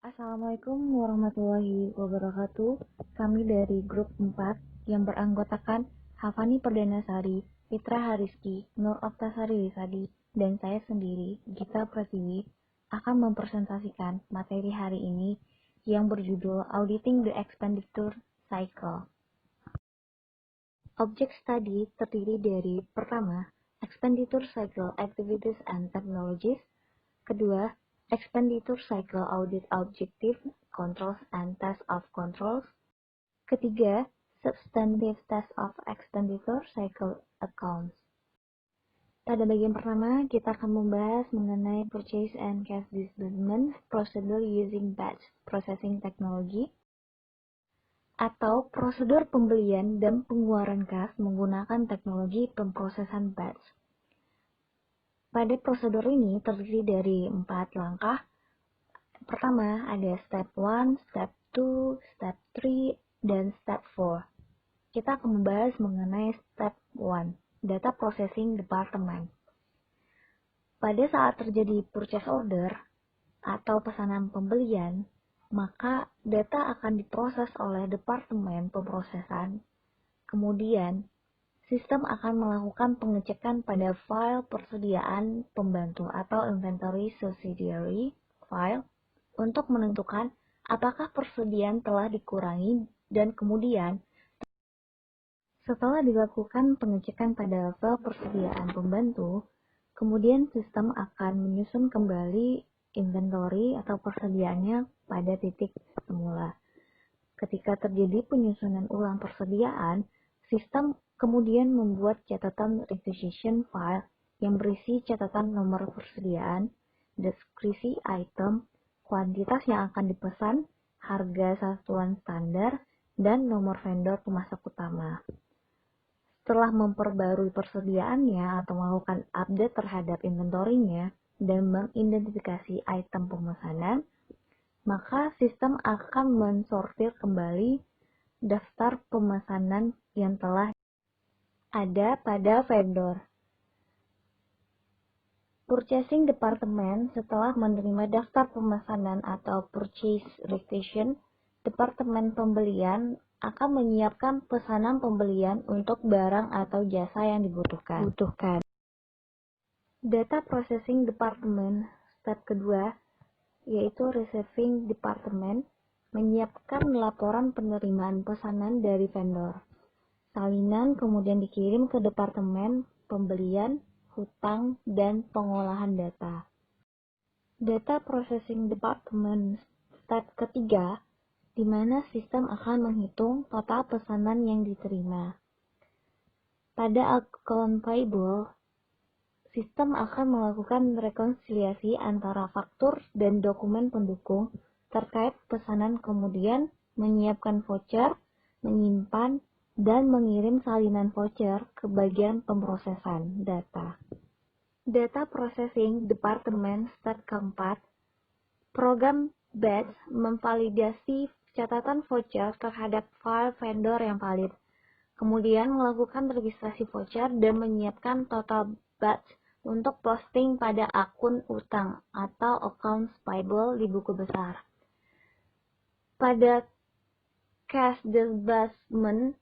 Assalamualaikum warahmatullahi wabarakatuh. Kami dari grup 4 yang beranggotakan Hafani Perdanasari, Fitra Hariski, Nur Oktasari Risadi, dan saya sendiri, Gita Pratiwi, akan mempresentasikan materi hari ini yang berjudul Auditing the Expenditure Cycle. Objek studi terdiri dari pertama, Expenditure Cycle Activities and Technologies, kedua, Expenditure Cycle Audit Objective, Controls and Test of Controls. Ketiga, Substantive Test of Expenditure Cycle Accounts. Pada bagian pertama, kita akan membahas mengenai Purchase and Cash Disbursement Procedure using Batch Processing Technology, atau prosedur pembelian dan pengeluaran kas menggunakan teknologi pemrosesan batch. Pada prosedur ini terdiri dari 4 langkah. Pertama, ada step 1, step 2, step 3, dan step 4. Kita akan membahas mengenai step 1, Data Processing Department. Pada saat terjadi purchase order atau pesanan pembelian, maka data akan diproses oleh Departemen Pemrosesan. Kemudian, sistem akan melakukan pengecekan pada file persediaan pembantu atau inventory subsidiary file untuk menentukan apakah persediaan telah dikurangi, dan kemudian setelah dilakukan pengecekan pada file persediaan pembantu, kemudian sistem akan menyusun kembali inventory atau persediaannya pada titik semula. Ketika terjadi penyusunan ulang persediaan, sistem kemudian membuat catatan requisition file yang berisi catatan nomor persediaan, deskripsi item, kuantitas yang akan dipesan, harga satuan standar, dan nomor vendor pemasok utama. Setelah memperbarui persediaannya atau melakukan update terhadap inventorinya dan mengidentifikasi item pemesanan, maka sistem akan mensortir kembali daftar pemesanan yang telah ada pada vendor. Purchasing Department setelah menerima daftar pemesanan atau purchase requisition, Departemen Pembelian akan menyiapkan pesanan pembelian untuk barang atau jasa yang dibutuhkan. Data Processing Department step kedua, yaitu Receiving Department, menyiapkan laporan penerimaan pesanan dari vendor. Salinan kemudian dikirim ke Departemen Pembelian, Hutang, dan Pengolahan Data. Data Processing Department step ketiga, di mana sistem akan menghitung total pesanan yang diterima. Pada account payable, sistem akan melakukan rekonsiliasi antara faktur dan dokumen pendukung terkait pesanan, kemudian menyiapkan voucher, menyimpan, dan mengirim salinan voucher ke bagian pemrosesan data. Data Processing Department step keempat, program batch memvalidasi catatan voucher terhadap file vendor yang valid, kemudian melakukan registrasi voucher dan menyiapkan total batch untuk posting pada akun utang atau accounts payable di buku besar. Pada cash disbursement,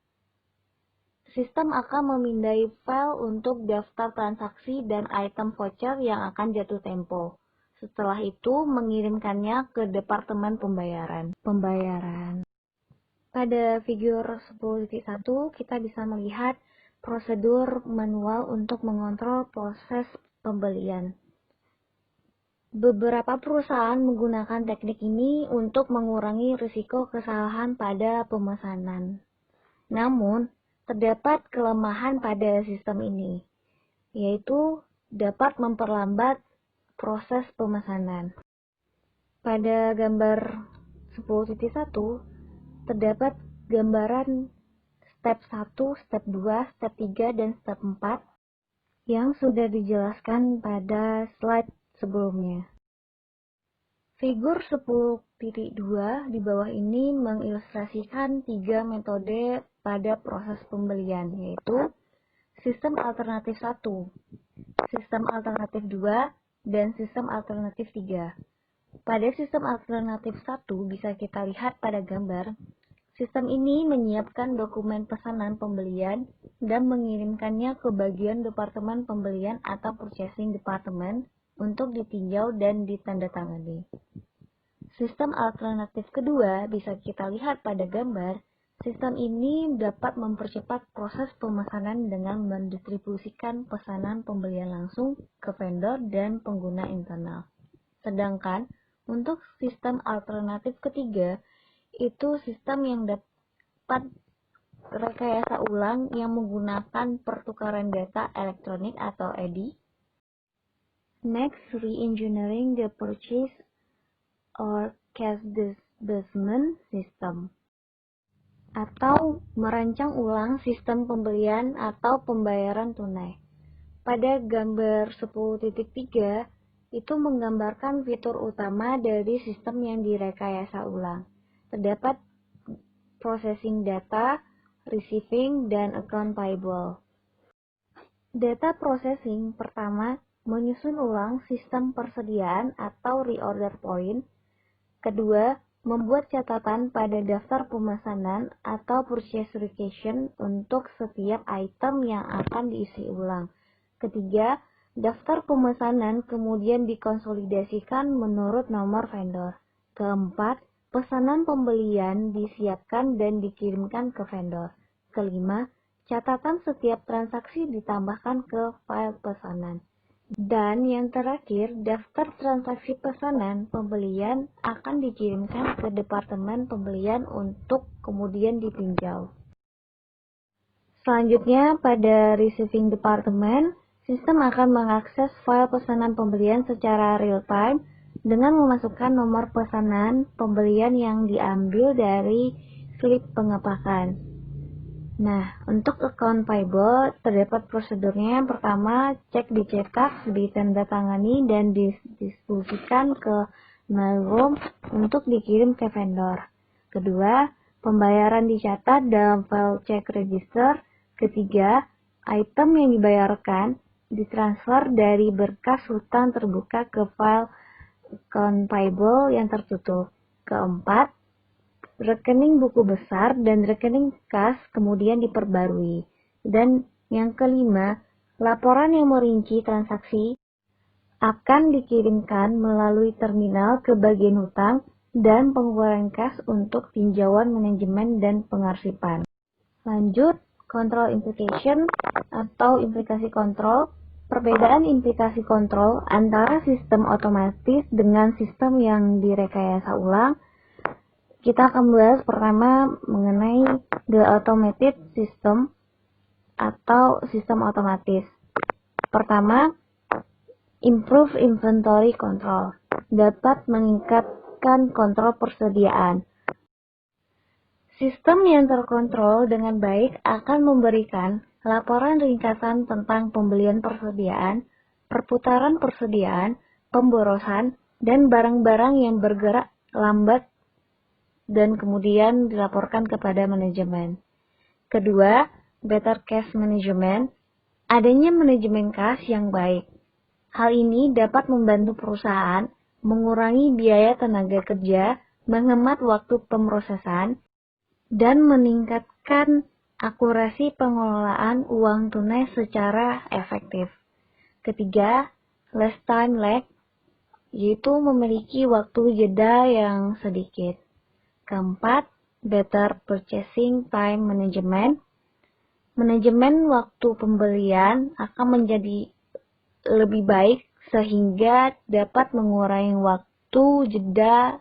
sistem akan memindai file untuk daftar transaksi dan item voucher yang akan jatuh tempo. Setelah itu, mengirimkannya ke Departemen Pembayaran. Pada figur 10.1, kita bisa melihat prosedur manual untuk mengontrol proses pembelian. Beberapa perusahaan menggunakan teknik ini untuk mengurangi risiko kesalahan pada pemesanan. Namun, terdapat kelemahan pada sistem ini, yaitu dapat memperlambat proses pemesanan. Pada gambar 10.1, terdapat gambaran step 1, step 2, step 3, dan step 4 yang sudah dijelaskan pada slide sebelumnya. Figur 10.2 di bawah ini mengilustrasikan 3 metode pada proses pembelian, yaitu sistem alternatif 1, sistem alternatif 2, dan sistem alternatif 3. Pada sistem alternatif 1 bisa kita lihat pada gambar. Sistem ini menyiapkan dokumen pesanan pembelian dan mengirimkannya ke bagian departemen pembelian atau purchasing department untuk ditinjau dan ditandatangani. Sistem alternatif kedua bisa kita lihat pada gambar. Sistem ini dapat mempercepat proses pemesanan dengan mendistribusikan pesanan pembelian langsung ke vendor dan pengguna internal. Sedangkan untuk sistem alternatif ketiga, itu sistem yang dapat rekayasa ulang yang menggunakan pertukaran data elektronik atau EDI. Next, re-engineering the purchase or cash disbursement system, atau merancang ulang sistem pembelian atau pembayaran tunai. Pada gambar 10.3 itu menggambarkan fitur utama dari sistem yang direkayasa ulang. Terdapat processing data, receiving, dan account payable. Data processing pertama menyusun ulang sistem persediaan atau reorder point. Kedua, membuat catatan pada daftar pemesanan atau purchase requisition untuk setiap item yang akan diisi ulang. Ketiga, daftar pemesanan kemudian dikonsolidasikan menurut nomor vendor. Keempat, pesanan pembelian disiapkan dan dikirimkan ke vendor. Kelima, catatan setiap transaksi ditambahkan ke file pesanan. Dan yang terakhir, daftar transaksi pesanan pembelian akan dikirimkan ke departemen pembelian untuk kemudian ditinjau. Selanjutnya, pada receiving department, sistem akan mengakses file pesanan pembelian secara real-time dengan memasukkan nomor pesanan pembelian yang diambil dari slip pengepakan. Nah, untuk account payable terdapat prosedurnya. Pertama, cek dicetak, ditandatangani, dan didistribusikan ke mailroom untuk dikirim ke vendor. Kedua, pembayaran dicatat dalam file check register. Ketiga, item yang dibayarkan ditransfer dari berkas hutang terbuka ke file account payable yang tertutup. Keempat, rekening buku besar dan rekening kas kemudian diperbarui. Dan yang kelima, laporan yang merinci transaksi akan dikirimkan melalui terminal ke bagian hutang dan pengeluaran kas untuk tinjauan manajemen dan pengarsipan. Lanjut, control implication atau implikasi kontrol. Perbedaan implikasi kontrol antara sistem otomatis dengan sistem yang direkayasa ulang. Kita akan bahas pertama mengenai the automated system atau sistem otomatis. Pertama, improve inventory control, dapat meningkatkan kontrol persediaan. Sistem yang terkontrol dengan baik akan memberikan laporan ringkasan tentang pembelian persediaan, perputaran persediaan, pemborosan, dan barang-barang yang bergerak lambat dan kemudian dilaporkan kepada manajemen. Kedua, better cash management, adanya manajemen kas yang baik. Hal ini dapat membantu perusahaan mengurangi biaya tenaga kerja, menghemat waktu pemrosesan, dan meningkatkan akurasi pengelolaan uang tunai secara efektif. Ketiga, less time lag, yaitu memiliki waktu jeda yang sedikit. Keempat, better purchasing time management. Manajemen waktu pembelian akan menjadi lebih baik sehingga dapat mengurangi waktu jeda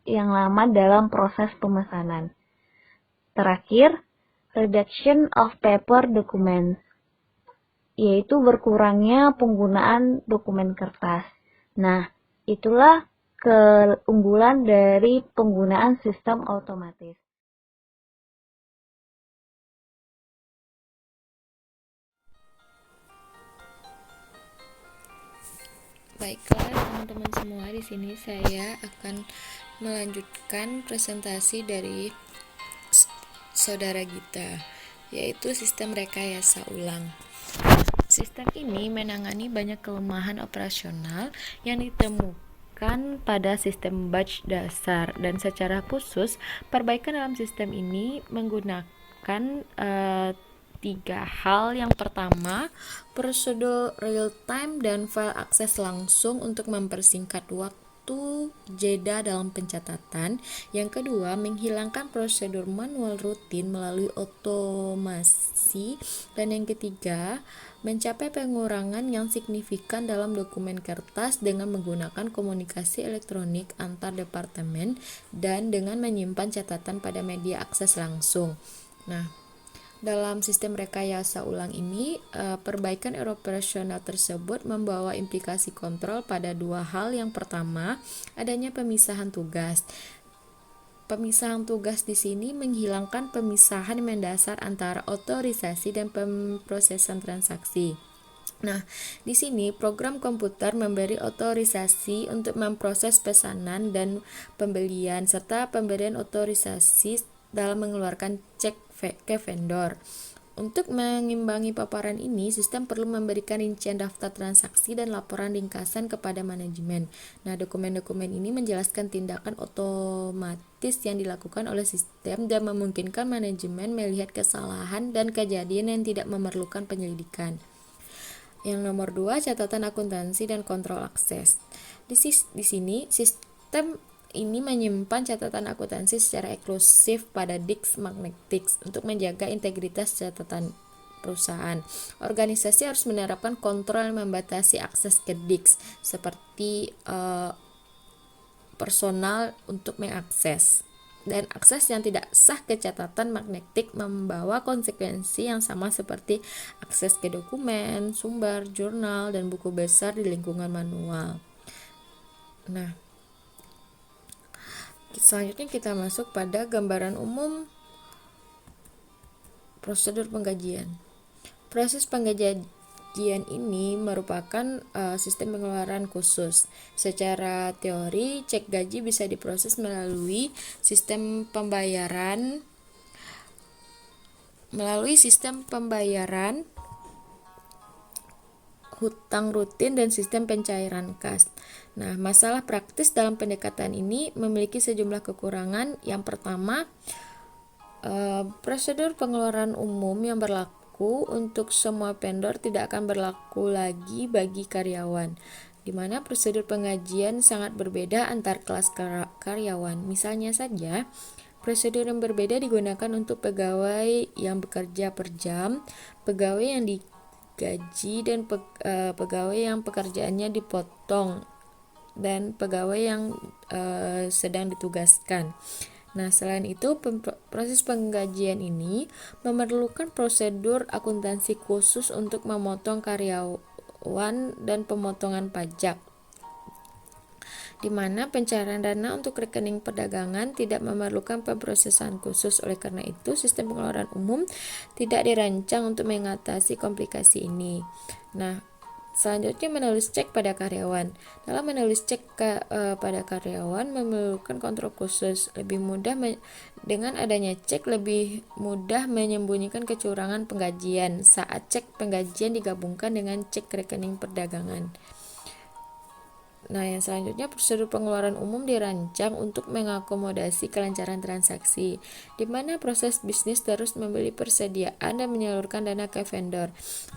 yang lama dalam proses pemesanan. Terakhir, reduction of paper documents, yaitu berkurangnya penggunaan dokumen kertas. Nah, itulah keunggulan dari penggunaan sistem otomatis. Baiklah teman-teman semua, di sini saya akan melanjutkan presentasi dari saudara Gita, yaitu sistem rekayasa ulang. Sistem ini menangani banyak kelemahan operasional yang ditemukan berdasarkan pada sistem batch dasar, dan secara khusus perbaikan dalam sistem ini menggunakan tiga hal. Yang pertama, prosedur real time dan file akses langsung untuk mempersingkat waktu jeda dalam pencatatan. Yang kedua, menghilangkan prosedur manual rutin melalui otomasi. Dan yang ketiga, mencapai pengurangan yang signifikan dalam dokumen kertas dengan menggunakan komunikasi elektronik antar departemen dan dengan menyimpan catatan pada media akses langsung. Nah, dalam sistem rekayasa ulang ini, perbaikan operasional tersebut membawa implikasi kontrol pada dua hal. Yang pertama, adanya pemisahan tugas. Pemisahan tugas di sini menghilangkan pemisahan mendasar antara otorisasi dan pemrosesan transaksi. Nah, di sini program komputer memberi otorisasi untuk memproses pesanan dan pembelian serta pemberian otorisasi dalam mengeluarkan cek ke vendor. Untuk mengimbangi paparan ini, sistem perlu memberikan rincian daftar transaksi dan laporan ringkasan kepada manajemen. Nah, dokumen-dokumen ini menjelaskan tindakan otomatis yang dilakukan oleh sistem dan memungkinkan manajemen melihat kesalahan dan kejadian yang tidak memerlukan penyelidikan. Yang nomor 2, catatan akuntansi dan kontrol akses. Di sini, sistem ini menyimpan catatan akuntansi secara eksklusif pada disk magnetik untuk menjaga integritas catatan perusahaan. Organisasi harus menerapkan kontrol yang membatasi akses ke disk, seperti personal untuk mengakses. Dan akses yang tidak sah ke catatan magnetik membawa konsekuensi yang sama seperti akses ke dokumen, sumber, jurnal, dan buku besar di lingkungan manual. Nah, selanjutnya kita masuk pada gambaran umum prosedur penggajian. Proses penggajian ini merupakan sistem pengeluaran khusus. Secara teori, cek gaji bisa diproses melalui sistem pembayaran hutang rutin dan sistem pencairan kas. Nah, masalah praktis dalam pendekatan ini memiliki sejumlah kekurangan. Yang pertama, prosedur pengeluaran umum yang berlaku untuk semua vendor tidak akan berlaku lagi bagi karyawan, di mana prosedur penggajian sangat berbeda antar kelas karyawan. Misalnya saja, prosedur yang berbeda digunakan untuk pegawai yang bekerja per jam, pegawai yang digaji, dan pegawai yang pekerjaannya dipotong, dan pegawai yang sedang ditugaskan. Nah, selain itu, proses penggajian ini memerlukan prosedur akuntansi khusus untuk memotong karyawan dan pemotongan pajak, di mana pencairan dana untuk rekening perdagangan tidak memerlukan pemrosesan khusus. Oleh karena itu, sistem pengeluaran umum tidak dirancang untuk mengatasi komplikasi ini. Nah, selanjutnya, menulis cek pada karyawan. Dalam menulis cek pada karyawan memerlukan kontrol khusus. Lebih mudah dengan adanya cek, lebih mudah menyembunyikan kecurangan penggajian saat cek penggajian digabungkan dengan cek rekening perdagangan. Nah, yang selanjutnya, prosedur pengeluaran umum dirancang untuk mengakomodasi kelancaran transaksi, di mana proses bisnis terus membeli persediaan dan menyalurkan dana ke vendor.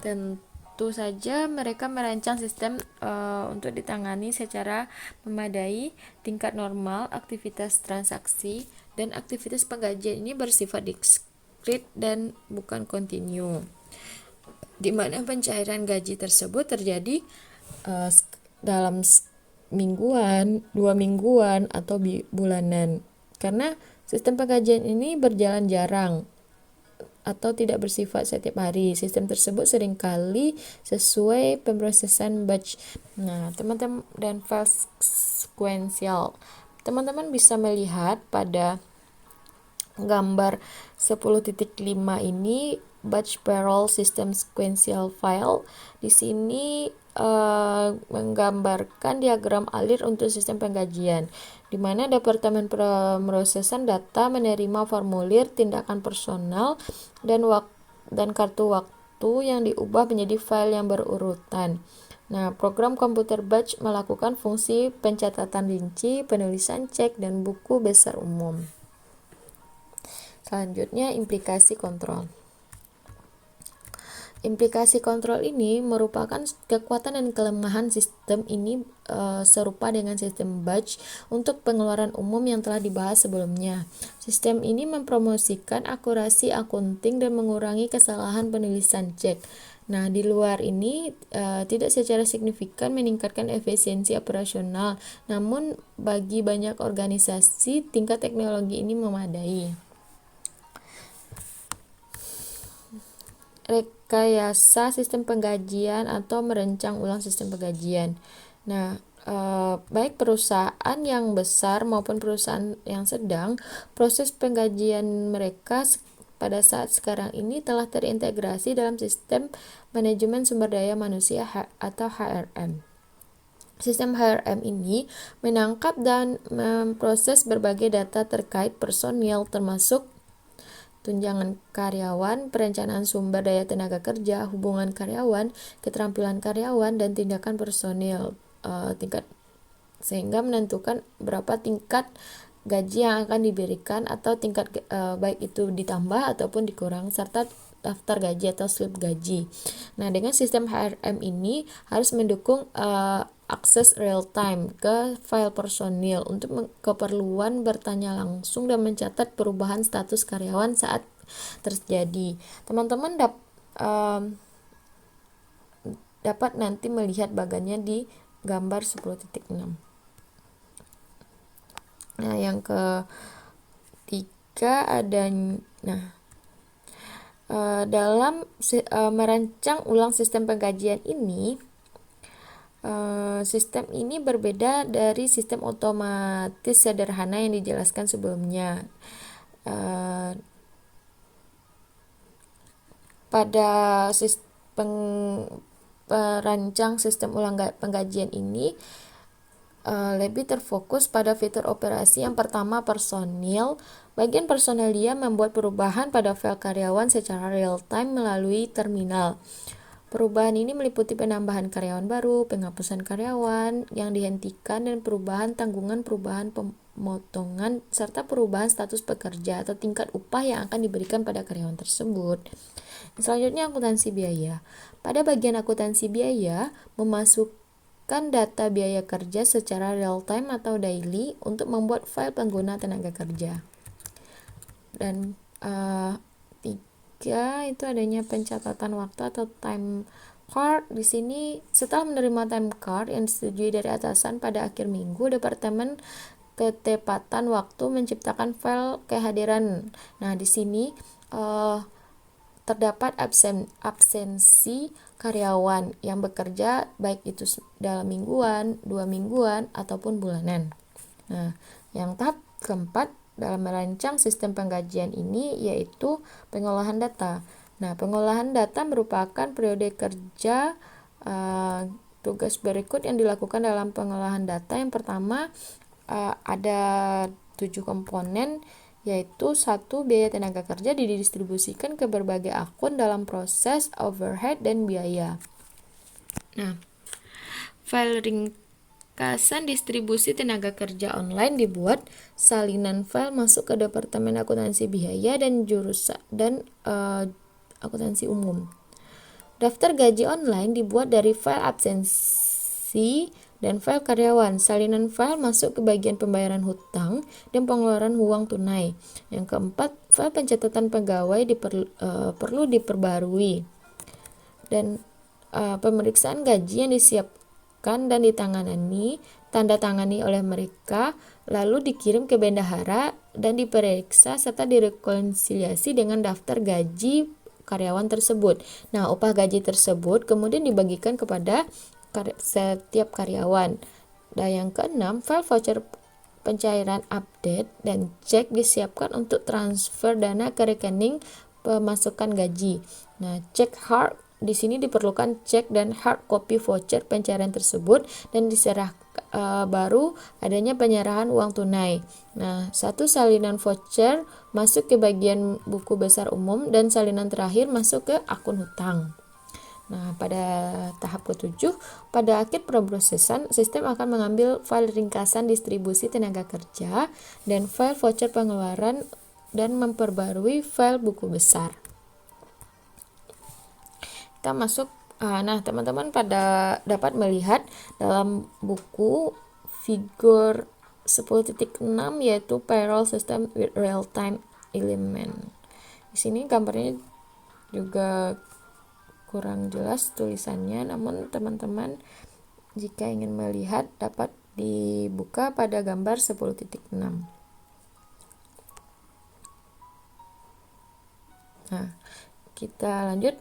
Tentu saja mereka merancang sistem untuk ditangani secara memadai tingkat normal aktivitas transaksi, dan aktivitas penggajian ini bersifat diskrit dan bukan kontinu, di mana pencairan gaji tersebut terjadi dalam mingguan, 2 mingguan, atau bulanan. Karena sistem penggajian ini berjalan jarang atau tidak bersifat setiap hari. Sistem tersebut seringkali sesuai pemrosesan batch. Nah, teman-teman, dan file sekuensial. Teman-teman bisa melihat pada gambar 10.5 ini batch payroll system sequential file. Di sini menggambarkan diagram alir untuk sistem penggajian, di mana Departemen Pemrosesan Data menerima formulir tindakan personal dan kartu satu yang diubah menjadi file yang berurutan. Nah, program komputer batch melakukan fungsi pencatatan rinci, penulisan cek, dan buku besar umum. Selanjutnya, implikasi kontrol. Implikasi kontrol ini merupakan kekuatan dan kelemahan sistem ini serupa dengan sistem batch untuk pengeluaran umum yang telah dibahas sebelumnya. Sistem ini mempromosikan akurasi akunting dan mengurangi kesalahan penulisan cek. Nah, di luar ini tidak secara signifikan meningkatkan efisiensi operasional, namun bagi banyak organisasi tingkat teknologi ini memadai. Rekayasa sistem penggajian atau merancang ulang sistem penggajian. Nah, baik perusahaan yang besar maupun perusahaan yang sedang, proses penggajian mereka pada saat sekarang ini telah terintegrasi dalam sistem manajemen sumber daya manusia atau HRM. Sistem HRM ini menangkap dan memproses berbagai data terkait personil, termasuk tunjangan karyawan, perencanaan sumber daya tenaga kerja, hubungan karyawan, keterampilan karyawan, dan tindakan personil sehingga menentukan berapa tingkat gaji yang akan diberikan atau tingkat baik itu ditambah ataupun dikurang, serta daftar gaji atau slip gaji. Nah, dengan sistem HRM ini harus mendukung akses real time ke file personil untuk keperluan bertanya langsung dan mencatat perubahan status karyawan saat terjadi. Teman-teman dapat nanti melihat bagannya di gambar 10.6. Nah, yang ketiga ada dalam merancang ulang sistem penggajian ini, sistem ini berbeda dari sistem otomatis sederhana yang dijelaskan sebelumnya. Pada perancang sistem ulang penggajian ini lebih terfokus pada fitur operasi. Yang pertama, personil. Bagian personalia membuat perubahan pada file karyawan secara real time melalui terminal. Perubahan ini meliputi penambahan karyawan baru, penghapusan karyawan yang dihentikan, dan perubahan tanggungan, perubahan pemotongan, serta perubahan status pekerja atau tingkat upah yang akan diberikan pada karyawan tersebut. Selanjutnya, akuntansi biaya. Pada bagian akuntansi biaya, memasukkan data biaya kerja secara real time atau daily untuk membuat file pengguna tenaga kerja. Dan itu adanya pencatatan waktu atau time card. Di sini setelah menerima time card yang disetujui dari atasan pada akhir minggu, Departemen Ketepatan Waktu menciptakan file kehadiran. Nah, di sini terdapat absensi karyawan yang bekerja, baik itu dalam mingguan, 2 mingguan, ataupun bulanan. Nah, yang tahap keempat dalam merancang sistem penggajian ini yaitu pengolahan data. Nah, pengolahan data merupakan periode kerja tugas berikut yang dilakukan dalam pengolahan data. Yang pertama, ada 7 komponen, yaitu 1. Biaya tenaga kerja didistribusikan ke berbagai akun dalam proses overhead dan biaya. Nah, file ringkasan distribusi tenaga kerja online dibuat, salinan file masuk ke Departemen Akuntansi Biaya dan akuntansi umum. Daftar gaji online dibuat dari file absensi dan file karyawan. Salinan file masuk ke bagian pembayaran hutang dan pengeluaran uang tunai. Yang keempat, file pencatatan pegawai perlu diperbarui. Dan pemeriksaan gaji yang disiapkan dan tanda tangani oleh mereka, lalu dikirim ke bendahara dan diperiksa serta direkonsiliasi dengan daftar gaji karyawan tersebut. Nah, upah gaji tersebut kemudian dibagikan kepada setiap karyawan. Dan yang keenam, file voucher pencairan update dan cek disiapkan untuk transfer dana ke rekening pemasukan gaji. Nah, cek hard di sini diperlukan cek dan hard copy voucher pencairan tersebut dan baru adanya penyerahan uang tunai. Nah, satu salinan voucher masuk ke bagian buku besar umum dan salinan terakhir masuk ke akun hutang. Nah, pada tahap ketujuh, pada akhir pemrosesan, sistem akan mengambil file ringkasan distribusi tenaga kerja dan file voucher pengeluaran dan memperbarui file buku besar. Kita masuk. Nah, teman-teman pada dapat melihat dalam buku figur 10.6 yaitu payroll system with real time element. Di sini gambarnya juga kurang jelas tulisannya, namun teman-teman jika ingin melihat dapat dibuka pada gambar 10.6. Nah, kita lanjut.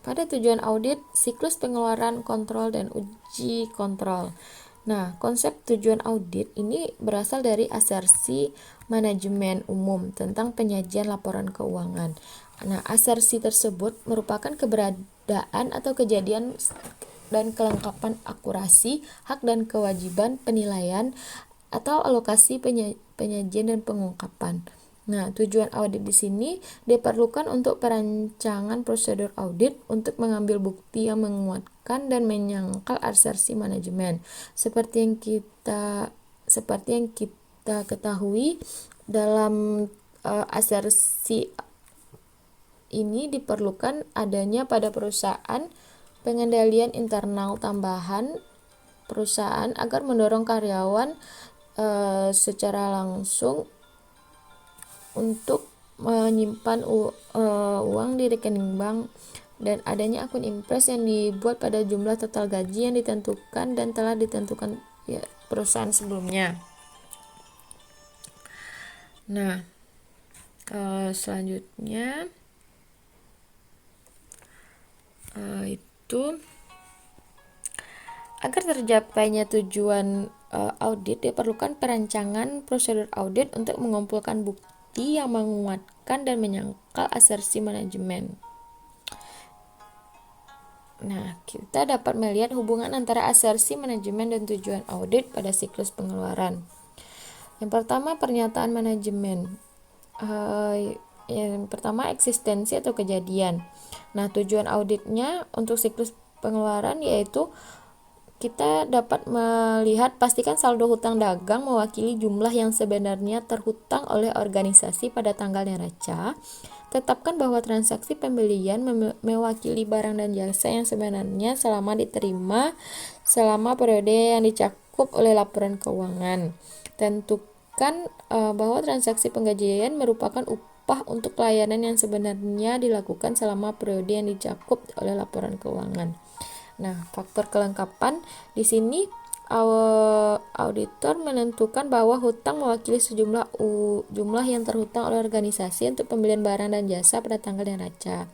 Pada tujuan audit, siklus pengeluaran, kontrol, dan uji kontrol. Nah, konsep tujuan audit ini berasal dari asersi manajemen umum tentang penyajian laporan keuangan. Nah, asersi tersebut merupakan keberadaan atau kejadian dan kelengkapan akurasi, hak dan kewajiban penilaian atau alokasi penyajian dan pengungkapan. Nah, tujuan audit di sini diperlukan untuk perancangan prosedur audit untuk mengambil bukti yang menguatkan dan menyangkal asersi manajemen. Seperti yang kita ketahui dalam asersi ini diperlukan adanya pada perusahaan pengendalian internal tambahan perusahaan agar mendorong karyawan secara langsung untuk menyimpan uang di rekening bank dan adanya akun impres yang dibuat pada jumlah total gaji yang ditentukan dan telah ditentukan perusahaan sebelumnya. Nah, selanjutnya itu agar tercapainya tujuan audit diperlukan perancangan prosedur audit untuk mengumpulkan bukti yang menguatkan dan menyangkal asersi manajemen. Nah, kita dapat melihat hubungan antara asersi manajemen dan tujuan audit pada siklus pengeluaran. Yang pertama, pernyataan manajemen. Yang pertama, eksistensi atau kejadian. Nah, tujuan auditnya untuk siklus pengeluaran yaitu kita dapat melihat pastikan saldo hutang dagang mewakili jumlah yang sebenarnya terhutang oleh organisasi pada tanggal neraca. Tetapkan bahwa transaksi pembelian mewakili barang dan jasa yang sebenarnya selama diterima selama periode yang dicakup oleh laporan keuangan. Tentukan bahwa transaksi penggajian merupakan upah untuk pelayanan yang sebenarnya dilakukan selama periode yang dicakup oleh laporan keuangan. Nah, faktor kelengkapan di sini auditor menentukan bahwa hutang mewakili sejumlah jumlah yang terhutang oleh organisasi untuk pembelian barang dan jasa pada tanggal neraca.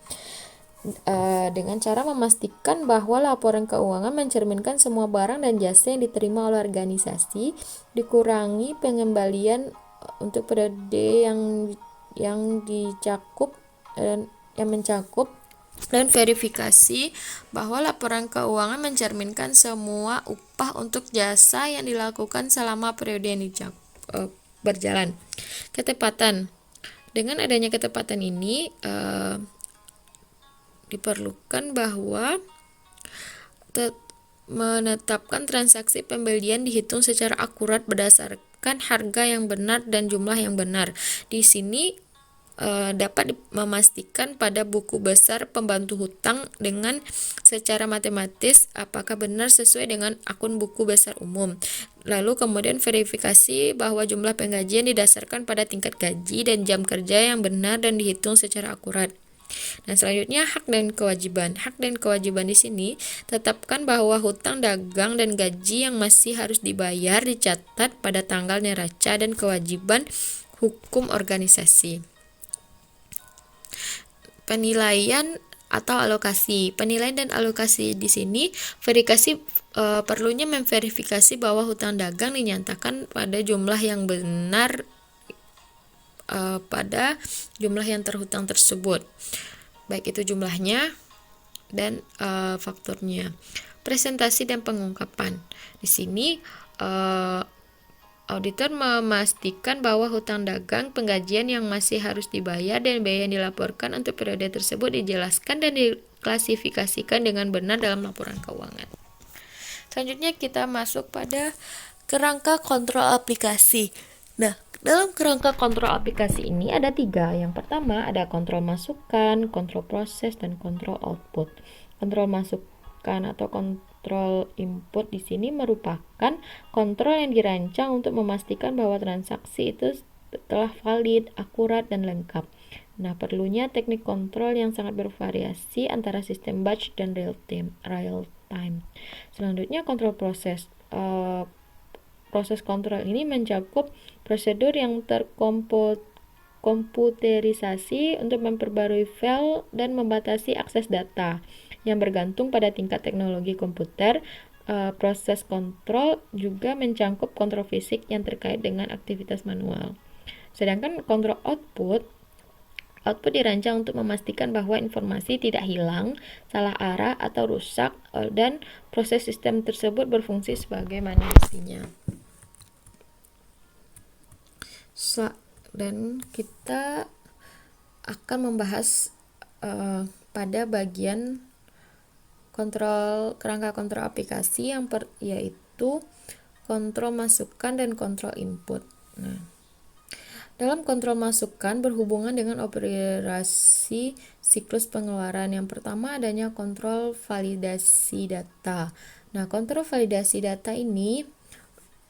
Dengan cara memastikan bahwa laporan keuangan mencerminkan semua barang dan jasa yang diterima oleh organisasi, dikurangi pengembalian untuk periode yang dicakup yang mencakup dan verifikasi bahwa laporan keuangan mencerminkan semua upah untuk jasa yang dilakukan selama periode yang berjalan. Ketepatan. Dengan adanya ketepatan ini diperlukan bahwa menetapkan transaksi pembelian dihitung secara akurat berdasarkan harga yang benar dan jumlah yang benar. Di sini dapat memastikan pada buku besar pembantu hutang dengan secara matematis apakah benar sesuai dengan akun buku besar umum. Lalu kemudian verifikasi bahwa jumlah penggajian didasarkan pada tingkat gaji dan jam kerja yang benar dan dihitung secara akurat. Nah, selanjutnya hak dan kewajiban. Hak dan kewajiban di sini tetapkan bahwa hutang dagang dan gaji yang masih harus dibayar dicatat pada tanggal neraca dan kewajiban hukum organisasi. Penilaian atau alokasi. Penilaian dan alokasi di sini verifikasi perlunya memverifikasi bahwa hutang dagang dinyatakan pada jumlah yang benar pada jumlah yang terhutang tersebut, baik itu jumlahnya dan fakturnya. presentasi dan pengungkapan. Di sini auditor memastikan bahwa hutang dagang, penggajian yang masih harus dibayar, dan biaya yang dilaporkan untuk periode tersebut dijelaskan dan diklasifikasikan dengan benar dalam laporan keuangan. Selanjutnya kita masuk pada kerangka kontrol aplikasi. Nah, dalam kerangka kontrol aplikasi ini ada 3. Yang pertama ada kontrol masukan, kontrol proses, dan kontrol output. Kontrol masukan atau kontrol input di sini merupakan kontrol yang dirancang untuk memastikan bahwa transaksi itu telah valid, akurat, dan lengkap. Nah, perlunya teknik kontrol yang sangat bervariasi antara sistem batch dan real time. Selanjutnya kontrol proses. Proses kontrol ini mencakup prosedur yang terkomputerisasi untuk memperbarui file dan membatasi akses data yang bergantung pada tingkat teknologi komputer. Proses kontrol juga mencakup kontrol fisik yang terkait dengan aktivitas manual. Sedangkan kontrol output dirancang untuk memastikan bahwa informasi tidak hilang, salah arah, atau rusak, dan proses sistem tersebut berfungsi sebagaimana mestinya. Dan kita akan membahas pada bagian kerangka kontrol aplikasi yaitu kontrol masukan dan kontrol input. Nah, dalam kontrol masukan berhubungan dengan operasi siklus pengeluaran. Yang pertama adanya kontrol validasi data. Nah, kontrol validasi data ini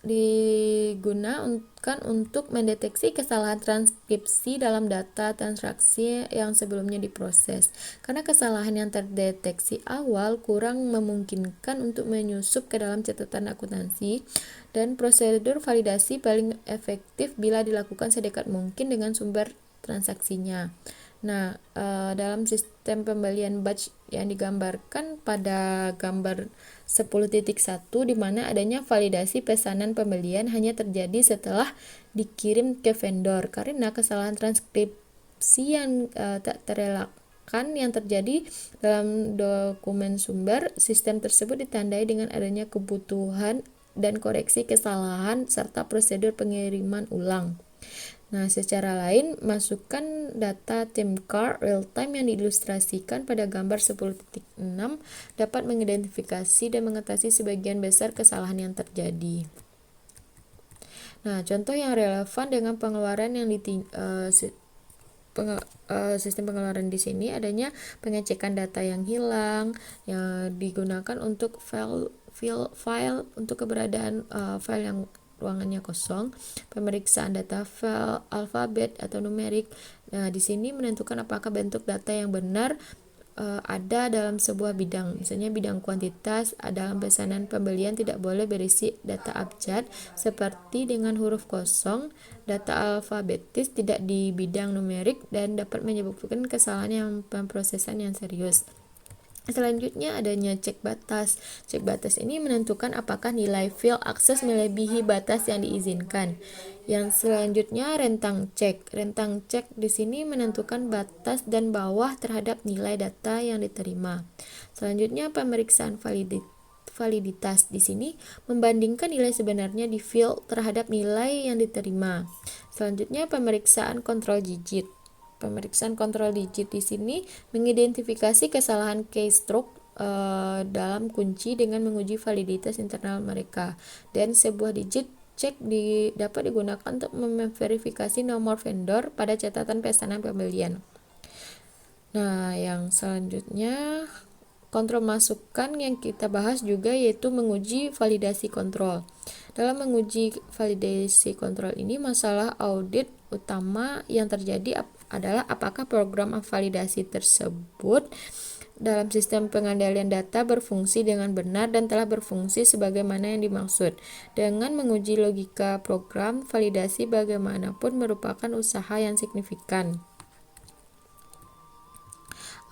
digunakan untuk mendeteksi kesalahan transkripsi dalam data transaksi yang sebelumnya diproses. Karena kesalahan yang terdeteksi awal kurang memungkinkan untuk menyusup ke dalam catatan akuntansi, dan prosedur validasi paling efektif bila dilakukan sedekat mungkin dengan sumber transaksinya. Nah, dalam sistem pembelian batch yang digambarkan pada gambar 10.1, di mana adanya validasi pesanan pembelian hanya terjadi setelah dikirim ke vendor karena kesalahan transkripsi yang tak terelakkan yang terjadi dalam dokumen sumber. Sistem tersebut ditandai dengan adanya kebutuhan dan koreksi kesalahan serta prosedur pengiriman ulang. Nah, secara lain, masukkan data time card real time yang diilustrasikan pada gambar 10.6 dapat mengidentifikasi dan mengatasi sebagian besar kesalahan yang terjadi. Nah, contoh yang relevan dengan pengeluaran yang sistem pengeluaran di sini adanya pengecekan data yang hilang yang digunakan untuk file untuk keberadaan file yang ruangannya kosong, pemeriksaan data file alfabet atau numerik. Nah, di sini menentukan apakah bentuk data yang benar ada dalam sebuah bidang. Misalnya bidang kuantitas, dalam pesanan pembelian tidak boleh berisi data abjad seperti dengan huruf kosong, data alfabetis tidak di bidang numerik, dan dapat menyebabkan kesalahan yang pemrosesan yang serius. Selanjutnya adanya cek batas. Cek batas ini menentukan apakah nilai file akses melebihi batas yang diizinkan. Yang selanjutnya rentang cek. Rentang cek di sini menentukan batas dan bawah terhadap nilai data yang diterima. Selanjutnya pemeriksaan validitas di sini membandingkan nilai sebenarnya di file terhadap nilai yang diterima. Selanjutnya pemeriksaan kontrol digit. Pemeriksaan kontrol digit di sini mengidentifikasi kesalahan keystroke dalam kunci dengan menguji validitas internal mereka, dan sebuah digit cek dapat digunakan untuk memverifikasi nomor vendor pada catatan pesanan pembelian. Nah, yang selanjutnya kontrol masukan yang kita bahas juga yaitu menguji validasi kontrol. Dalam menguji validasi kontrol ini, masalah audit utama yang terjadi adalah apakah program validasi tersebut dalam sistem pengendalian data berfungsi dengan benar dan telah berfungsi sebagaimana yang dimaksud. Dengan menguji logika program validasi bagaimanapun merupakan usaha yang signifikan.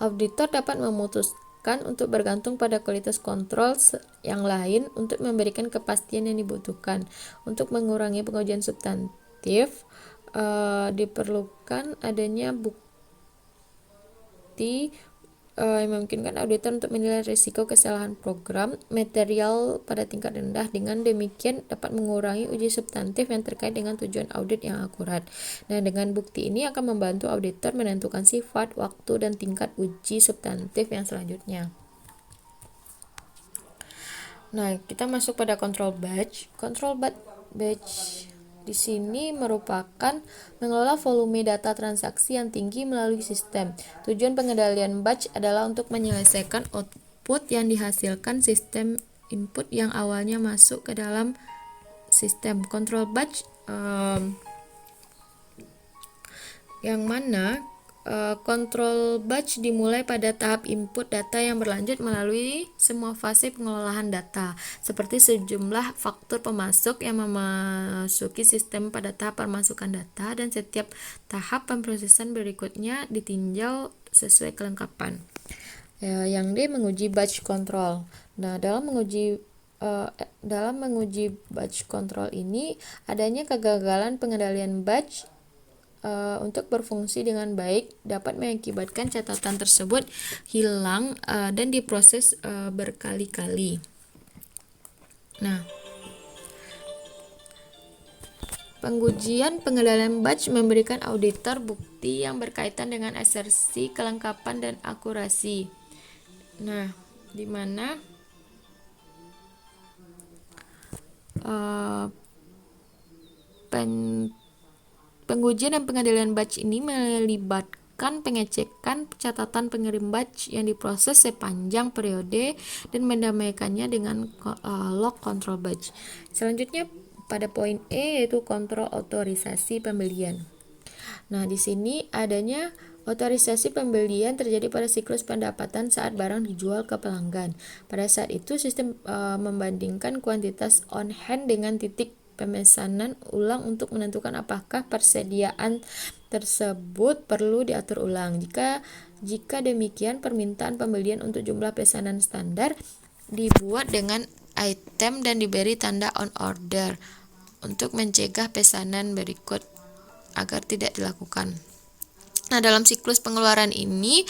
Auditor dapat memutuskan untuk bergantung pada kualitas kontrol yang lain untuk memberikan kepastian yang dibutuhkan. Untuk mengurangi pengujian substantif, diperlukan adanya bukti memungkinkan auditor untuk menilai risiko kesalahan program material pada tingkat rendah. Dengan demikian dapat mengurangi uji substantif yang terkait dengan tujuan audit yang akurat. Nah, dengan bukti ini akan membantu auditor menentukan sifat, waktu, dan tingkat uji substantif yang selanjutnya. Nah, kita masuk pada control batch. Control batch di sini merupakan mengelola volume data transaksi yang tinggi melalui sistem. Tujuan pengendalian batch adalah untuk menyelesaikan output yang dihasilkan sistem input yang awalnya masuk ke dalam sistem. Control batch yang mana control batch dimulai pada tahap input data yang berlanjut melalui semua fase pengelolaan data, seperti sejumlah faktur pemasok yang memasuki sistem pada tahap pemasukan data, dan setiap tahap pemrosesan berikutnya ditinjau sesuai kelengkapan. Yang D, menguji batch control. Nah, dalam menguji batch control ini adanya kegagalan pengendalian batch untuk berfungsi dengan baik dapat mengakibatkan catatan tersebut hilang dan diproses berkali-kali. Nah, pengujian pengendalian batch memberikan auditor bukti yang berkaitan dengan asersi, kelengkapan, dan akurasi. Nah, di mana pengujian dan pengendalian batch ini melibatkan pengecekan catatan pengirim batch yang diproses sepanjang periode dan mendamaikannya dengan log control batch. Selanjutnya pada poin E, yaitu kontrol otorisasi pembelian. Nah, di sini adanya otorisasi pembelian terjadi pada siklus pendapatan saat barang dijual ke pelanggan. Pada saat itu sistem membandingkan kuantitas on hand dengan titik pemesanan ulang untuk menentukan apakah persediaan tersebut perlu diatur ulang. Jika demikian, permintaan pembelian untuk jumlah pesanan standar dibuat dengan item dan diberi tanda on order untuk mencegah pesanan berikut agar tidak dilakukan. Nah, dalam siklus pengeluaran ini,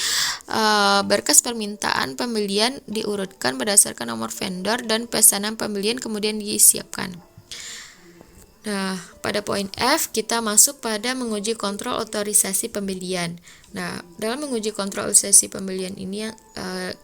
berkas permintaan pembelian diurutkan berdasarkan nomor vendor dan pesanan pembelian kemudian disiapkan. Nah, pada poin F kita masuk pada menguji kontrol otorisasi pembelian. Nah, dalam menguji kontrol otorisasi pembelian ini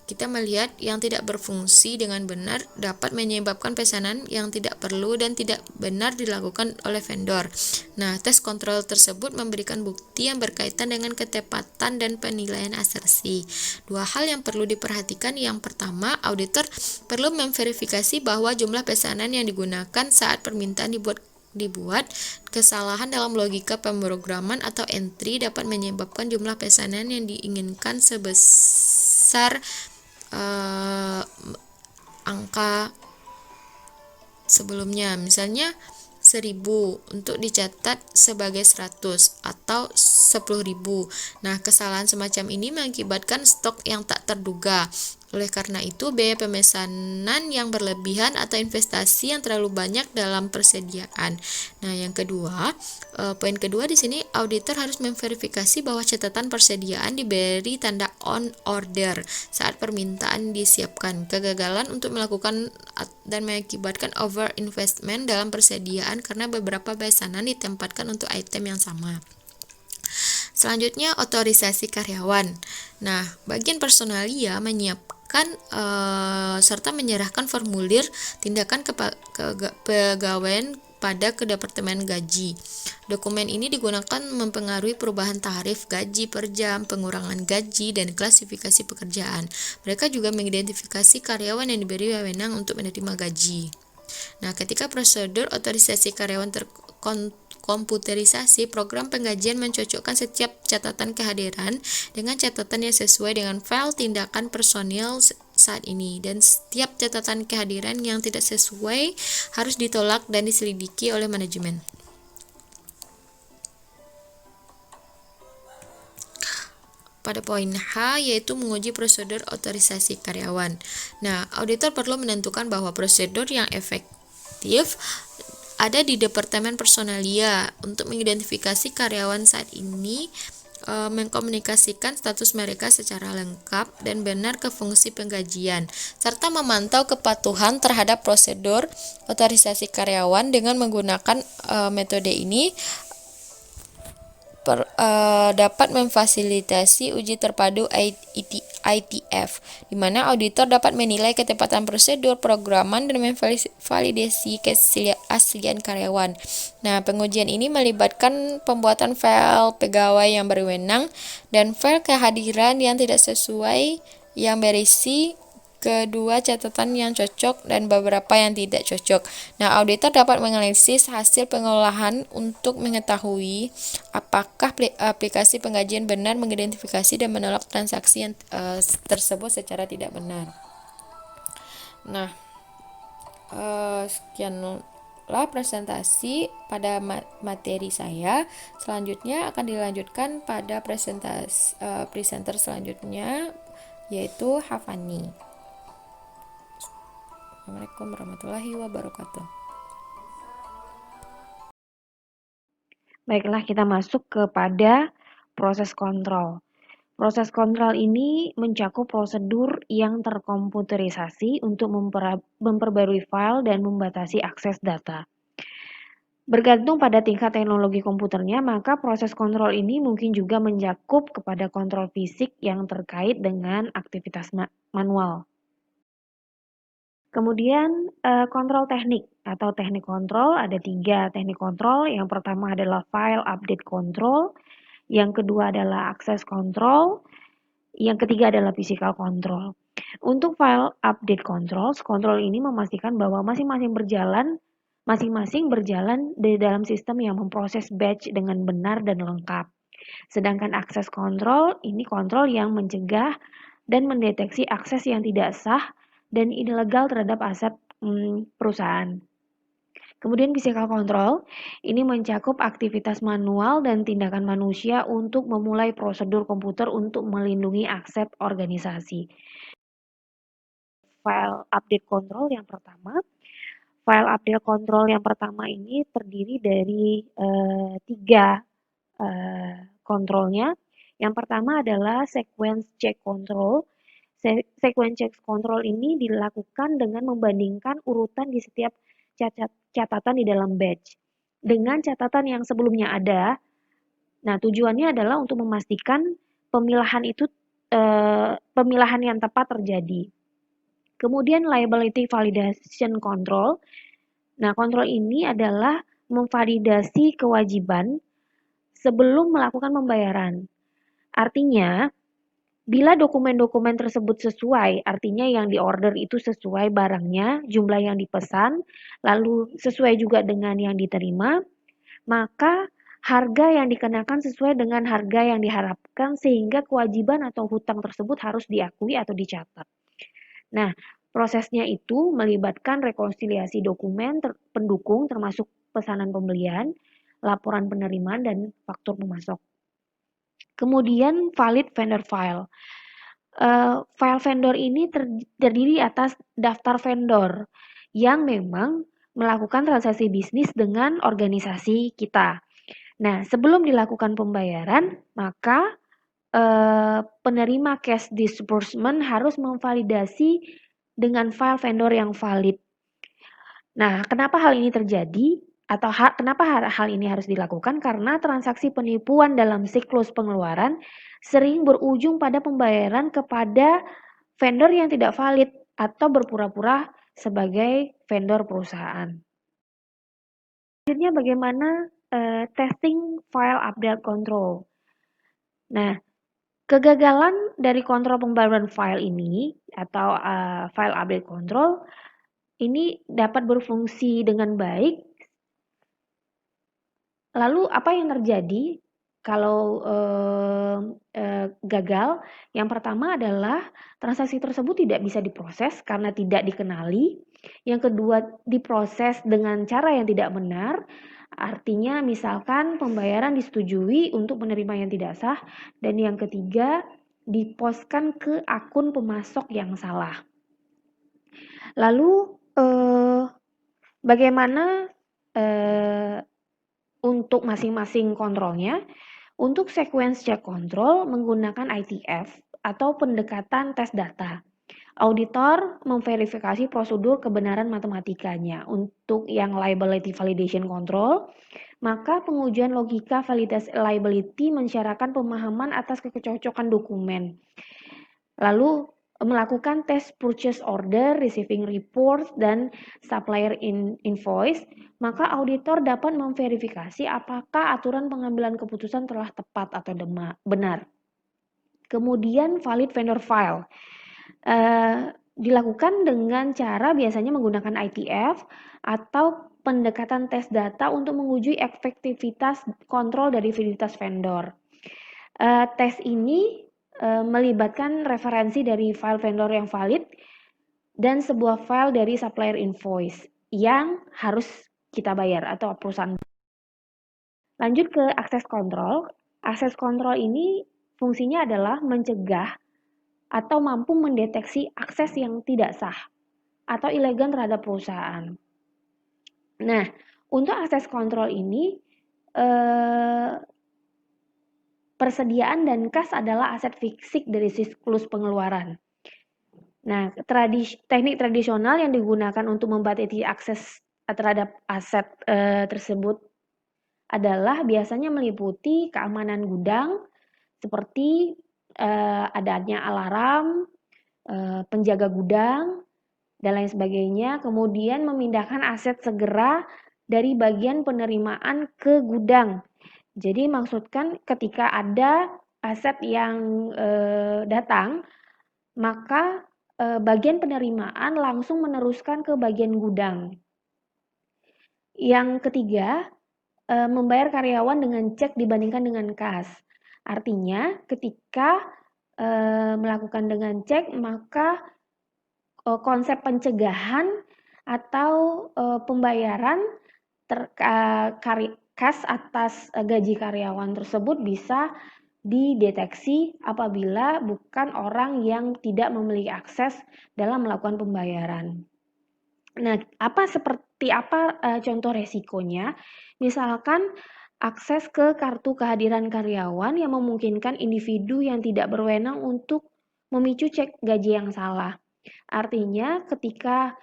kita melihat yang tidak berfungsi dengan benar dapat menyebabkan pesanan yang tidak perlu dan tidak benar dilakukan oleh vendor. Nah, tes kontrol tersebut memberikan bukti yang berkaitan dengan ketepatan dan penilaian asersi. Dua hal yang perlu diperhatikan. Yang pertama, auditor perlu memverifikasi bahwa jumlah pesanan yang digunakan saat permintaan dibuat kesalahan dalam logika pemrograman atau entry dapat menyebabkan jumlah pesanan yang diinginkan sebesar angka sebelumnya, misalnya 1000 untuk dicatat sebagai 100 atau 10.000. Nah, kesalahan semacam ini mengakibatkan stok yang tak terduga. Oleh karena itu, biaya pemesanan yang berlebihan atau investasi yang terlalu banyak dalam persediaan. Nah, yang kedua, poin kedua di sini auditor harus memverifikasi bahwa catatan persediaan diberi tanda on order saat permintaan disiapkan. Kegagalan untuk melakukan dan mengakibatkan over investment dalam persediaan karena beberapa pesanan ditempatkan untuk item yang sama. Selanjutnya, otorisasi karyawan. Nah, bagian personalia menyiapkan serta menyerahkan formulir tindakan kepegawaian pada ke Departemen Gaji. Dokumen ini digunakan mempengaruhi perubahan tarif gaji per jam, pengurangan gaji, dan klasifikasi pekerjaan. Mereka juga mengidentifikasi karyawan yang diberi wewenang untuk menerima gaji. Nah, ketika prosedur otorisasi karyawan komputerisasi, program penggajian mencocokkan setiap catatan kehadiran dengan catatan yang sesuai dengan file tindakan personil saat ini, dan setiap catatan kehadiran yang tidak sesuai harus ditolak dan diselidiki oleh manajemen. Pada poin H, yaitu menguji prosedur otorisasi karyawan. Nah, auditor perlu menentukan bahwa prosedur yang efektif ada di Departemen Personalia untuk mengidentifikasi karyawan saat ini mengkomunikasikan status mereka secara lengkap dan benar ke fungsi penggajian, serta memantau kepatuhan terhadap prosedur otorisasi karyawan. Dengan menggunakan metode ini dapat memfasilitasi uji terpadu ITF, di mana auditor dapat menilai ketepatan prosedur programan dan memvalidasi keaslian karyawan. Nah, pengujian ini melibatkan pembuatan file pegawai yang berwenang dan file kehadiran yang tidak sesuai yang berisi kedua catatan yang cocok dan beberapa yang tidak cocok. Nah, auditor dapat menganalisis hasil pengolahan untuk mengetahui apakah aplikasi penggajian benar mengidentifikasi dan menolak transaksi yang tersebut secara tidak benar. Nah, sekianlah presentasi pada materi saya. Selanjutnya akan dilanjutkan pada presenter selanjutnya, yaitu Hafani. Assalamualaikum warahmatullahi wabarakatuh. Baiklah, kita masuk kepada proses kontrol. Proses kontrol ini mencakup prosedur yang terkomputerisasi untuk memperbarui file dan membatasi akses data. Bergantung pada tingkat teknologi komputernya, maka proses kontrol ini mungkin juga mencakup kepada kontrol fisik yang terkait dengan aktivitas manual. Kemudian kontrol teknik atau teknik kontrol, ada 3 teknik kontrol. Yang pertama adalah file update control, yang kedua adalah access control, yang ketiga adalah physical control. Untuk file update controls, kontrol ini memastikan bahwa masing-masing berjalan di dalam sistem yang memproses batch dengan benar dan lengkap. Sedangkan access control ini kontrol yang mencegah dan mendeteksi akses yang tidak sah dan ilegal terhadap aset perusahaan. Kemudian physical control ini mencakup aktivitas manual dan tindakan manusia untuk memulai prosedur komputer untuk melindungi aset organisasi. File update control yang pertama. File update control yang pertama ini terdiri dari 3 kontrolnya. Yang pertama adalah sequence check control. Sequence check control ini dilakukan dengan membandingkan urutan di setiap catatan di dalam batch dengan catatan yang sebelumnya ada. Nah, tujuannya adalah untuk memastikan pemilahan yang tepat terjadi. Kemudian liability validation control. Nah, kontrol ini adalah memvalidasi kewajiban sebelum melakukan pembayaran. Artinya, bila dokumen-dokumen tersebut sesuai, artinya yang diorder itu sesuai barangnya, jumlah yang dipesan, lalu sesuai juga dengan yang diterima, maka harga yang dikenakan sesuai dengan harga yang diharapkan sehingga kewajiban atau hutang tersebut harus diakui atau dicatat. Nah, prosesnya itu melibatkan rekonsiliasi dokumen pendukung termasuk pesanan pembelian, laporan penerimaan, dan faktur pemasok. Kemudian valid vendor file. File vendor ini terdiri atas daftar vendor yang memang melakukan transaksi bisnis dengan organisasi kita. Nah, sebelum dilakukan pembayaran, maka penerima cash disbursement harus memvalidasi dengan file vendor yang valid. Nah, kenapa hal ini terjadi? Atau kenapa hal ini harus dilakukan? Karena transaksi penipuan dalam siklus pengeluaran sering berujung pada pembayaran kepada vendor yang tidak valid atau berpura-pura sebagai vendor perusahaan. Selanjutnya bagaimana testing file update control. Nah, kegagalan dari kontrol pembayaran file ini atau file update control ini dapat berfungsi dengan baik. Lalu apa yang terjadi kalau gagal? Yang pertama adalah transaksi tersebut tidak bisa diproses karena tidak dikenali. Yang kedua, diproses dengan cara yang tidak benar. Artinya misalkan pembayaran disetujui untuk penerima yang tidak sah, dan yang ketiga diposkan ke akun pemasok yang salah. Lalu bagaimana untuk masing-masing kontrolnya? Untuk sequence check control menggunakan ITF atau pendekatan tes data. Auditor memverifikasi prosedur kebenaran matematikanya. Untuk yang liability validation control, maka pengujian logika validitas liability mensyaratkan pemahaman atas kecocokan dokumen. Lalu melakukan tes purchase order, receiving report, dan supplier invoice, maka auditor dapat memverifikasi apakah aturan pengambilan keputusan telah tepat atau benar. Kemudian valid vendor file. Dilakukan dengan cara biasanya menggunakan ITF atau pendekatan tes data untuk menguji efektivitas kontrol dari validitas vendor. Tes ini melibatkan referensi dari file vendor yang valid dan sebuah file dari supplier invoice yang harus kita bayar atau perusahaan. Lanjut ke akses kontrol. Akses kontrol ini fungsinya adalah mencegah atau mampu mendeteksi akses yang tidak sah atau ilegal terhadap perusahaan. Nah, untuk akses kontrol ini persediaan dan kas adalah aset fisik dari siklus pengeluaran. Nah, teknik tradisional yang digunakan untuk membatasi akses terhadap aset tersebut adalah biasanya meliputi keamanan gudang seperti adanya alarm, penjaga gudang, dan lain sebagainya. Kemudian memindahkan aset segera dari bagian penerimaan ke gudang. Jadi maksudkan ketika ada aset yang datang, maka bagian penerimaan langsung meneruskan ke bagian gudang. Yang ketiga, membayar karyawan dengan cek dibandingkan dengan kas. Artinya ketika melakukan dengan cek, maka konsep pencegahan atau pembayaran kas atas gaji karyawan tersebut bisa dideteksi apabila bukan orang yang tidak memiliki akses dalam melakukan pembayaran. Nah, seperti apa contoh resikonya? Misalkan akses ke kartu kehadiran karyawan yang memungkinkan individu yang tidak berwenang untuk memicu cek gaji yang salah. Artinya ketika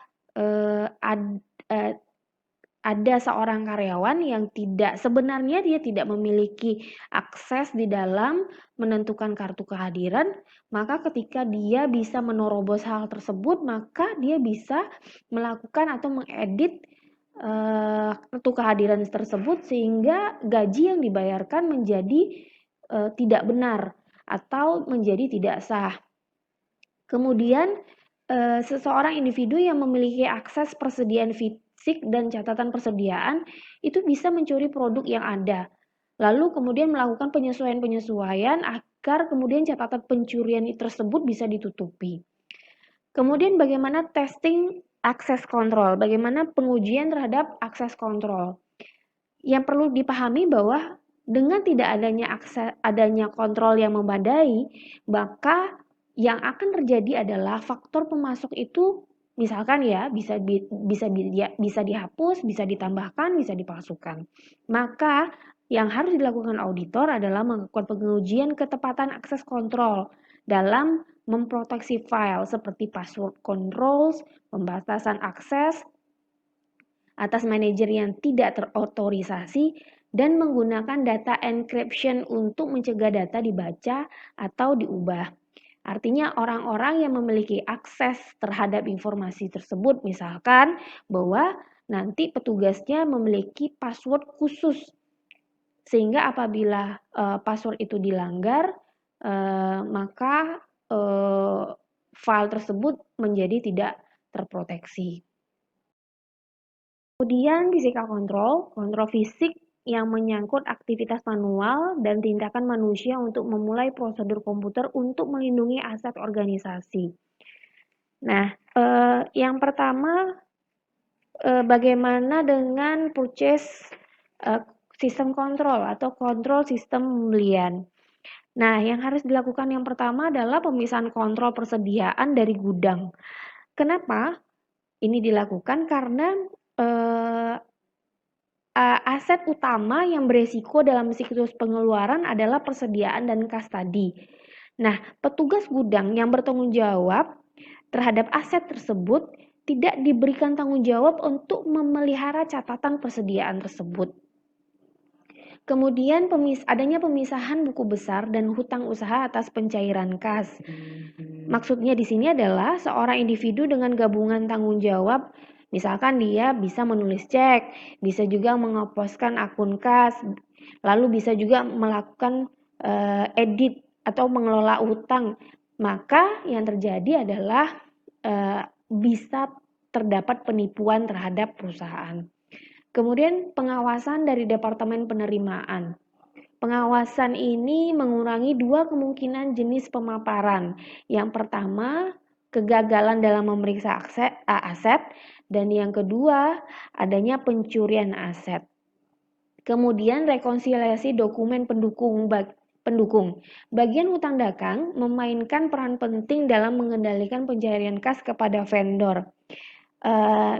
ada seorang karyawan yang sebenarnya dia tidak memiliki akses di dalam menentukan kartu kehadiran, maka ketika dia bisa menerobos hal tersebut, maka dia bisa melakukan atau mengedit kartu kehadiran tersebut sehingga gaji yang dibayarkan menjadi tidak benar atau menjadi tidak sah. Kemudian seseorang individu yang memiliki akses persediaan fisik dan catatan persediaan itu bisa mencuri produk yang ada. Lalu kemudian melakukan penyesuaian-penyesuaian agar kemudian catatan pencurian tersebut bisa ditutupi. Kemudian bagaimana testing akses kontrol? Bagaimana pengujian terhadap akses kontrol? Yang perlu dipahami bahwa dengan tidak adanya kontrol yang memadai, maka yang akan terjadi adalah faktor pemasok itu misalkan ya bisa dihapus, bisa ditambahkan, bisa dipalsukan. Maka yang harus dilakukan auditor adalah melakukan pengujian ketepatan akses kontrol dalam memproteksi file seperti password controls, pembatasan akses atas manajer yang tidak terotorisasi, dan menggunakan data encryption untuk mencegah data dibaca atau diubah. Artinya orang-orang yang memiliki akses terhadap informasi tersebut, misalkan bahwa nanti petugasnya memiliki password khusus, sehingga apabila password itu dilanggar, maka file tersebut menjadi tidak terproteksi. Kemudian physical control, kontrol fisik yang menyangkut aktivitas manual dan tindakan manusia untuk memulai prosedur komputer untuk melindungi aset organisasi. Nah, yang pertama, bagaimana dengan purchase sistem kontrol atau kontrol sistem pembelian. Nah, yang harus dilakukan yang pertama adalah pemisahan kontrol persediaan dari gudang. Kenapa ini dilakukan? Karena aset utama yang beresiko dalam siklus pengeluaran adalah persediaan dan kas tadi. Nah, petugas gudang yang bertanggung jawab terhadap aset tersebut tidak diberikan tanggung jawab untuk memelihara catatan persediaan tersebut. Kemudian adanya pemisahan buku besar dan hutang usaha atas pencairan kas. Maksudnya di sini adalah seorang individu dengan gabungan tanggung jawab, misalkan dia bisa menulis cek, bisa juga mengoposkan akun kas, lalu bisa juga melakukan edit atau mengelola utang. Maka yang terjadi adalah bisa terdapat penipuan terhadap perusahaan. Kemudian pengawasan dari Departemen Penerimaan. Pengawasan ini mengurangi dua kemungkinan jenis pemaparan. Yang pertama, kegagalan dalam memeriksa aset, dan yang kedua, adanya pencurian aset. Kemudian rekonsiliasi dokumen pendukung. Bagian hutang dagang memainkan peran penting dalam mengendalikan pencairan kas kepada vendor.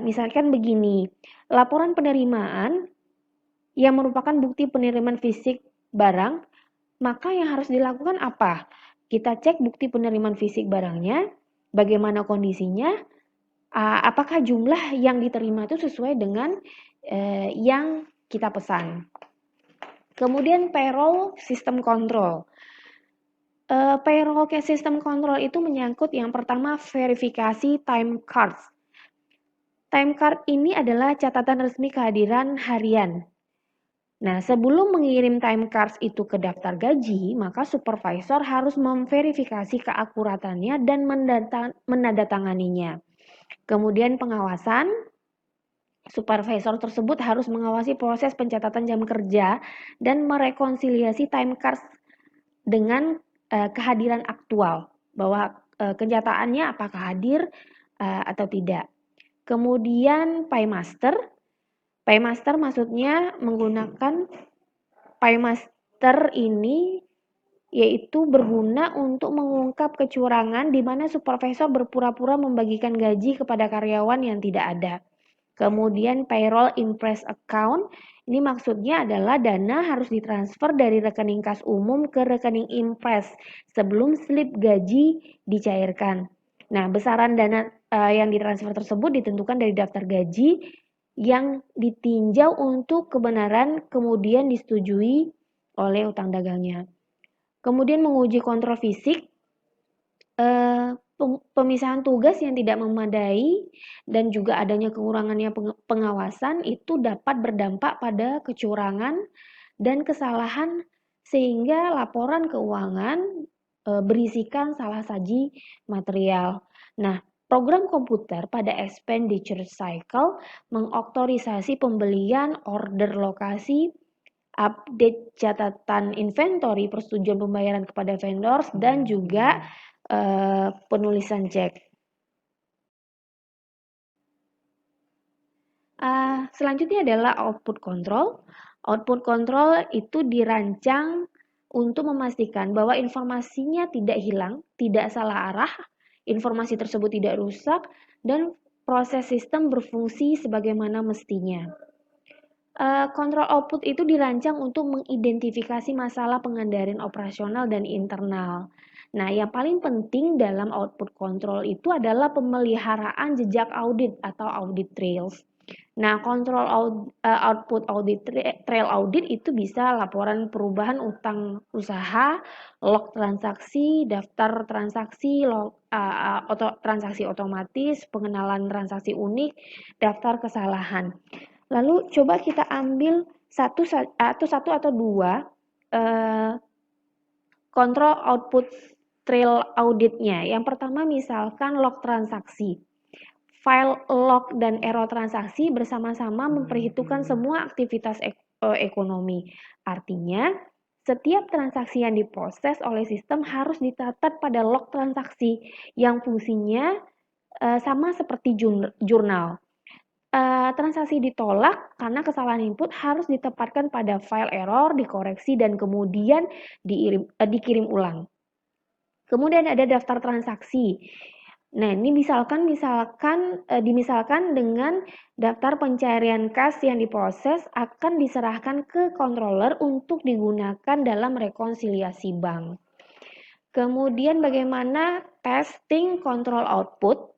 Misalkan begini, laporan penerimaan yang merupakan bukti penerimaan fisik barang, maka yang harus dilakukan apa? Kita cek bukti penerimaan fisik barangnya, bagaimana kondisinya, apakah jumlah yang diterima itu sesuai dengan yang kita pesan. Kemudian payroll system control. Payroll system control itu menyangkut yang pertama verifikasi time cards. Time card ini adalah catatan resmi kehadiran harian. Nah, sebelum mengirim time cards itu ke daftar gaji, maka supervisor harus memverifikasi keakuratannya dan menandatanganinya. Kemudian pengawasan, supervisor tersebut harus mengawasi proses pencatatan jam kerja dan merekonsiliasi time cards dengan kehadiran aktual, bahwa kenyataannya apakah hadir atau tidak. Kemudian paymaster. Paymaster maksudnya menggunakan paymaster ini yaitu berguna untuk mengungkap kecurangan di mana supervisor berpura-pura membagikan gaji kepada karyawan yang tidak ada. Kemudian payroll impress account, ini maksudnya adalah dana harus ditransfer dari rekening kas umum ke rekening impress sebelum slip gaji dicairkan. Nah, besaran dana yang ditransfer tersebut ditentukan dari daftar gaji yang ditinjau untuk kebenaran kemudian disetujui oleh utang dagangnya. Kemudian menguji kontrol fisik, pemisahan tugas yang tidak memadai dan juga adanya kekurangannya pengawasan itu dapat berdampak pada kecurangan dan kesalahan sehingga laporan keuangan berisikan salah saji material. Nah, program komputer pada expenditure cycle mengautorisasi pembelian, order lokasi, update catatan inventory, persetujuan pembayaran kepada vendors, dan juga penulisan cek. Selanjutnya adalah output control. Output control itu dirancang untuk memastikan bahwa informasinya tidak hilang, tidak salah arah, informasi tersebut tidak rusak, dan proses sistem berfungsi sebagaimana mestinya. Kontrol output itu dirancang untuk mengidentifikasi masalah pengendalian operasional dan internal. Nah, yang paling penting dalam output control itu adalah pemeliharaan jejak audit atau audit trails. Nah, kontrol output audit trail audit itu bisa laporan perubahan utang usaha, log transaksi, daftar transaksi, transaksi otomatis, pengenalan transaksi unik, daftar kesalahan. Lalu coba kita ambil satu atau dua kontrol output trail auditnya. Yang pertama misalkan log transaksi. File log dan error transaksi bersama-sama memperhitungkan semua aktivitas ekonomi. Artinya, setiap transaksi yang diproses oleh sistem harus dicatat pada log transaksi yang fungsinya sama seperti jurnal. Transaksi ditolak karena kesalahan input harus ditempatkan pada file error, dikoreksi, dan kemudian dikirim ulang. Kemudian ada daftar transaksi. Nah, ini dimisalkan dengan daftar pencarian kas yang diproses akan diserahkan ke controller untuk digunakan dalam rekonsiliasi bank. Kemudian bagaimana testing control output?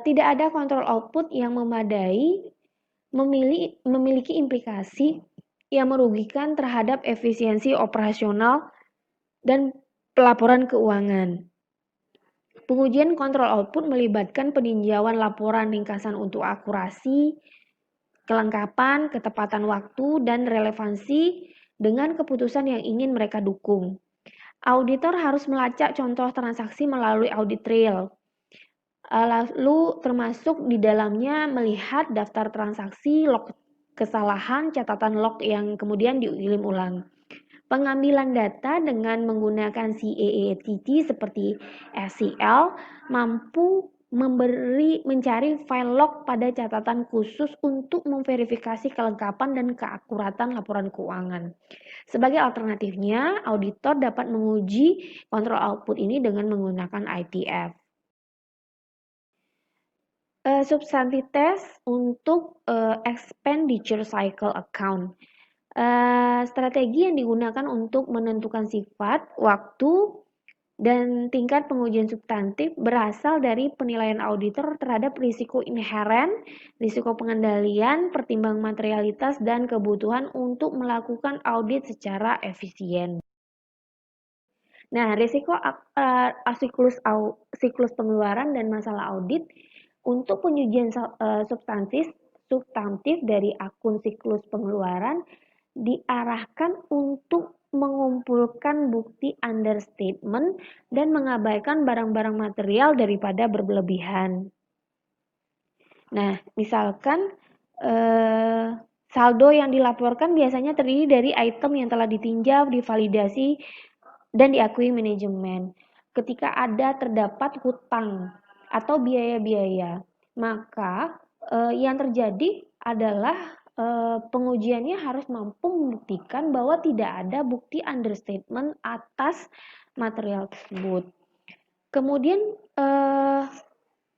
Tidak ada control output yang memadai memiliki implikasi yang merugikan terhadap efisiensi operasional dan pelaporan keuangan. Pengujian kontrol output melibatkan peninjauan laporan ringkasan untuk akurasi, kelengkapan, ketepatan waktu, dan relevansi dengan keputusan yang ingin mereka dukung. Auditor harus melacak contoh transaksi melalui audit trail. Lalu termasuk di dalamnya melihat daftar transaksi, log kesalahan, catatan log yang kemudian diulang ulang. Pengambilan data dengan menggunakan CAATT seperti SQL mampu mencari file log pada catatan khusus untuk memverifikasi kelengkapan dan keakuratan laporan keuangan. Sebagai alternatifnya, auditor dapat menguji kontrol output ini dengan menggunakan ITF. Substansi tes untuk expenditure cycle account. Strategi yang digunakan untuk menentukan sifat, waktu, dan tingkat pengujian substantif berasal dari penilaian auditor terhadap risiko inheren, risiko pengendalian, pertimbangan materialitas, dan kebutuhan untuk melakukan audit secara efisien. Nah, risiko siklus pengeluaran dan masalah audit untuk pengujian substantif dari akun siklus pengeluaran diarahkan untuk mengumpulkan bukti understatement dan mengabaikan barang-barang material daripada berlebihan. Nah, misalkan saldo yang dilaporkan biasanya terdiri dari item yang telah ditinjau, divalidasi, dan diakui manajemen. Ketika terdapat hutang atau biaya-biaya, maka yang terjadi adalah pengujiannya harus mampu membuktikan bahwa tidak ada bukti understatement atas material tersebut. Kemudian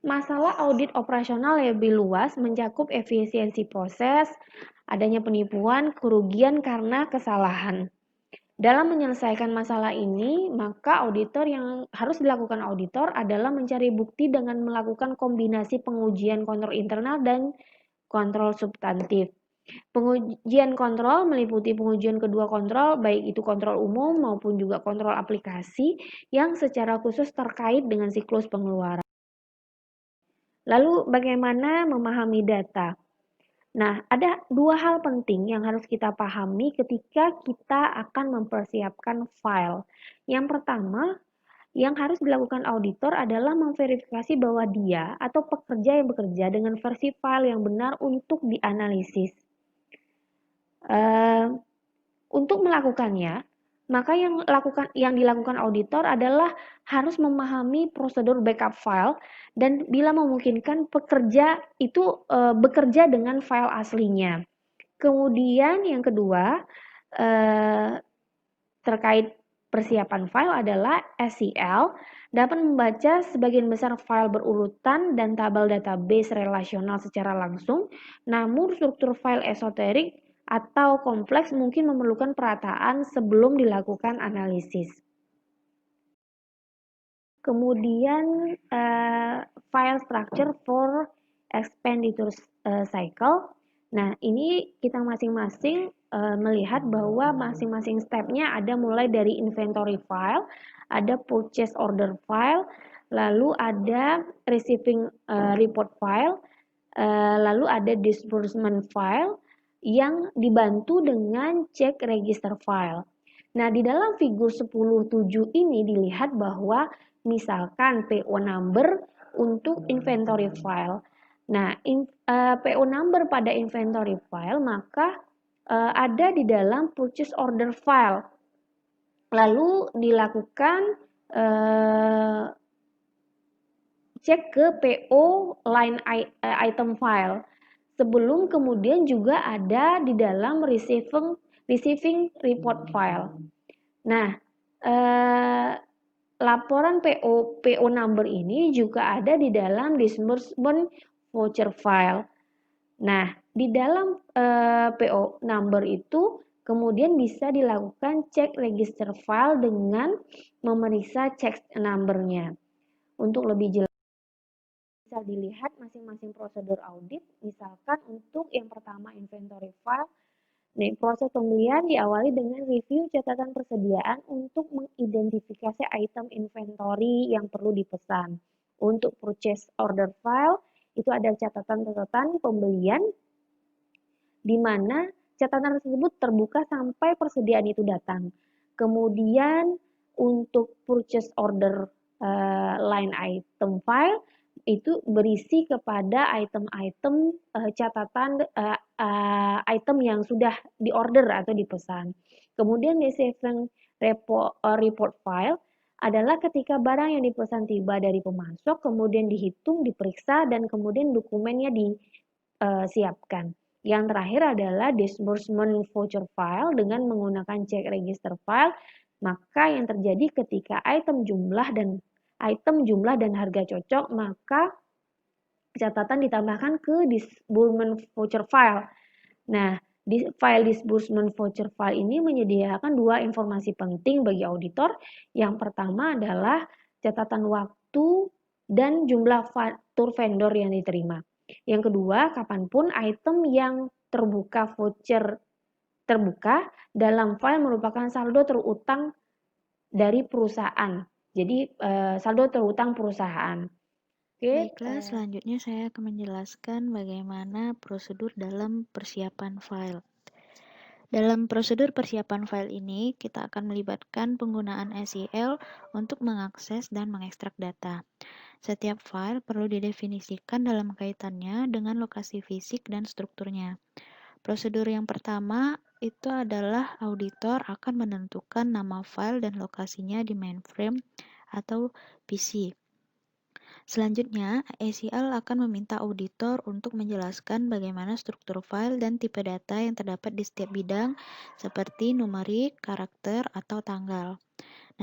masalah audit operasional lebih luas mencakup efisiensi proses, adanya penipuan, kerugian karena kesalahan. Dalam menyelesaikan masalah ini, maka auditor yang harus dilakukan auditor adalah mencari bukti dengan melakukan kombinasi pengujian kontrol internal dan kontrol substantif. Pengujian kontrol meliputi pengujian kedua kontrol, baik itu kontrol umum maupun juga kontrol aplikasi yang secara khusus terkait dengan siklus pengeluaran. Lalu bagaimana memahami data? Nah, ada dua hal penting yang harus kita pahami ketika kita akan mempersiapkan file. Yang pertama, yang harus dilakukan auditor adalah memverifikasi bahwa dia atau pekerja yang bekerja dengan versi file yang benar untuk dianalisis. Untuk melakukannya, maka yang dilakukan auditor adalah harus memahami prosedur backup file dan bila memungkinkan pekerja itu bekerja dengan file aslinya. Kemudian yang kedua terkait persiapan file adalah SQL dapat membaca sebagian besar file berurutan dan tabel database relasional secara langsung, namun struktur file esoterik atau kompleks mungkin memerlukan perataan sebelum dilakukan analisis. Kemudian file structure for expenditure cycle. Nah, ini kita masing-masing melihat bahwa masing-masing stepnya ada mulai dari inventory file, ada purchase order file, lalu ada receiving report file, lalu ada disbursement file, yang dibantu dengan cek register file. Nah, di dalam figur 10.7 ini dilihat bahwa misalkan PO number untuk inventory file. Nah, PO number pada inventory file maka ada di dalam purchase order file. Lalu dilakukan cek ke PO line item file. Sebelum kemudian juga ada di dalam receiving report file. Nah, laporan PO number ini juga ada di dalam disbursement voucher file. Nah, di dalam PO number itu kemudian bisa dilakukan cek register file dengan memeriksa check number-nya. Untuk lebih jelas bisa dilihat masing-masing prosedur audit. Misalkan untuk yang pertama inventory file, nah, proses pembelian diawali dengan review catatan persediaan untuk mengidentifikasi item inventory yang perlu dipesan. Untuk purchase order file, itu ada catatan-catatan pembelian di mana catatan tersebut terbuka sampai persediaan itu datang. Kemudian untuk purchase order line item file itu berisi kepada item-item catatan item yang sudah diorder atau dipesan. Kemudian decision report file adalah ketika barang yang dipesan tiba dari pemasok, kemudian dihitung, diperiksa, dan kemudian dokumennya disiapkan. Yang terakhir adalah disbursement voucher file dengan menggunakan check register file. Maka yang terjadi ketika item jumlah dan harga cocok, maka catatan ditambahkan ke disbursement voucher file. Nah, di file disbursement voucher file ini menyediakan dua informasi penting bagi auditor. Yang pertama adalah catatan waktu dan jumlah faktur vendor yang diterima. Yang kedua, kapanpun item yang terbuka voucher terbuka dalam file merupakan saldo terutang dari perusahaan. Jadi saldo terutang perusahaan. Baiklah, selanjutnya saya akan menjelaskan bagaimana prosedur dalam persiapan file. Dalam prosedur persiapan file ini, kita akan melibatkan penggunaan SEL untuk mengakses dan mengekstrak data. Setiap file perlu didefinisikan dalam kaitannya dengan lokasi fisik dan strukturnya. Prosedur yang pertama itu adalah auditor akan menentukan nama file dan lokasinya di mainframe atau PC. Selanjutnya, SEL akan meminta auditor untuk menjelaskan bagaimana struktur file dan tipe data yang terdapat di setiap bidang, seperti numerik, karakter, atau tanggal.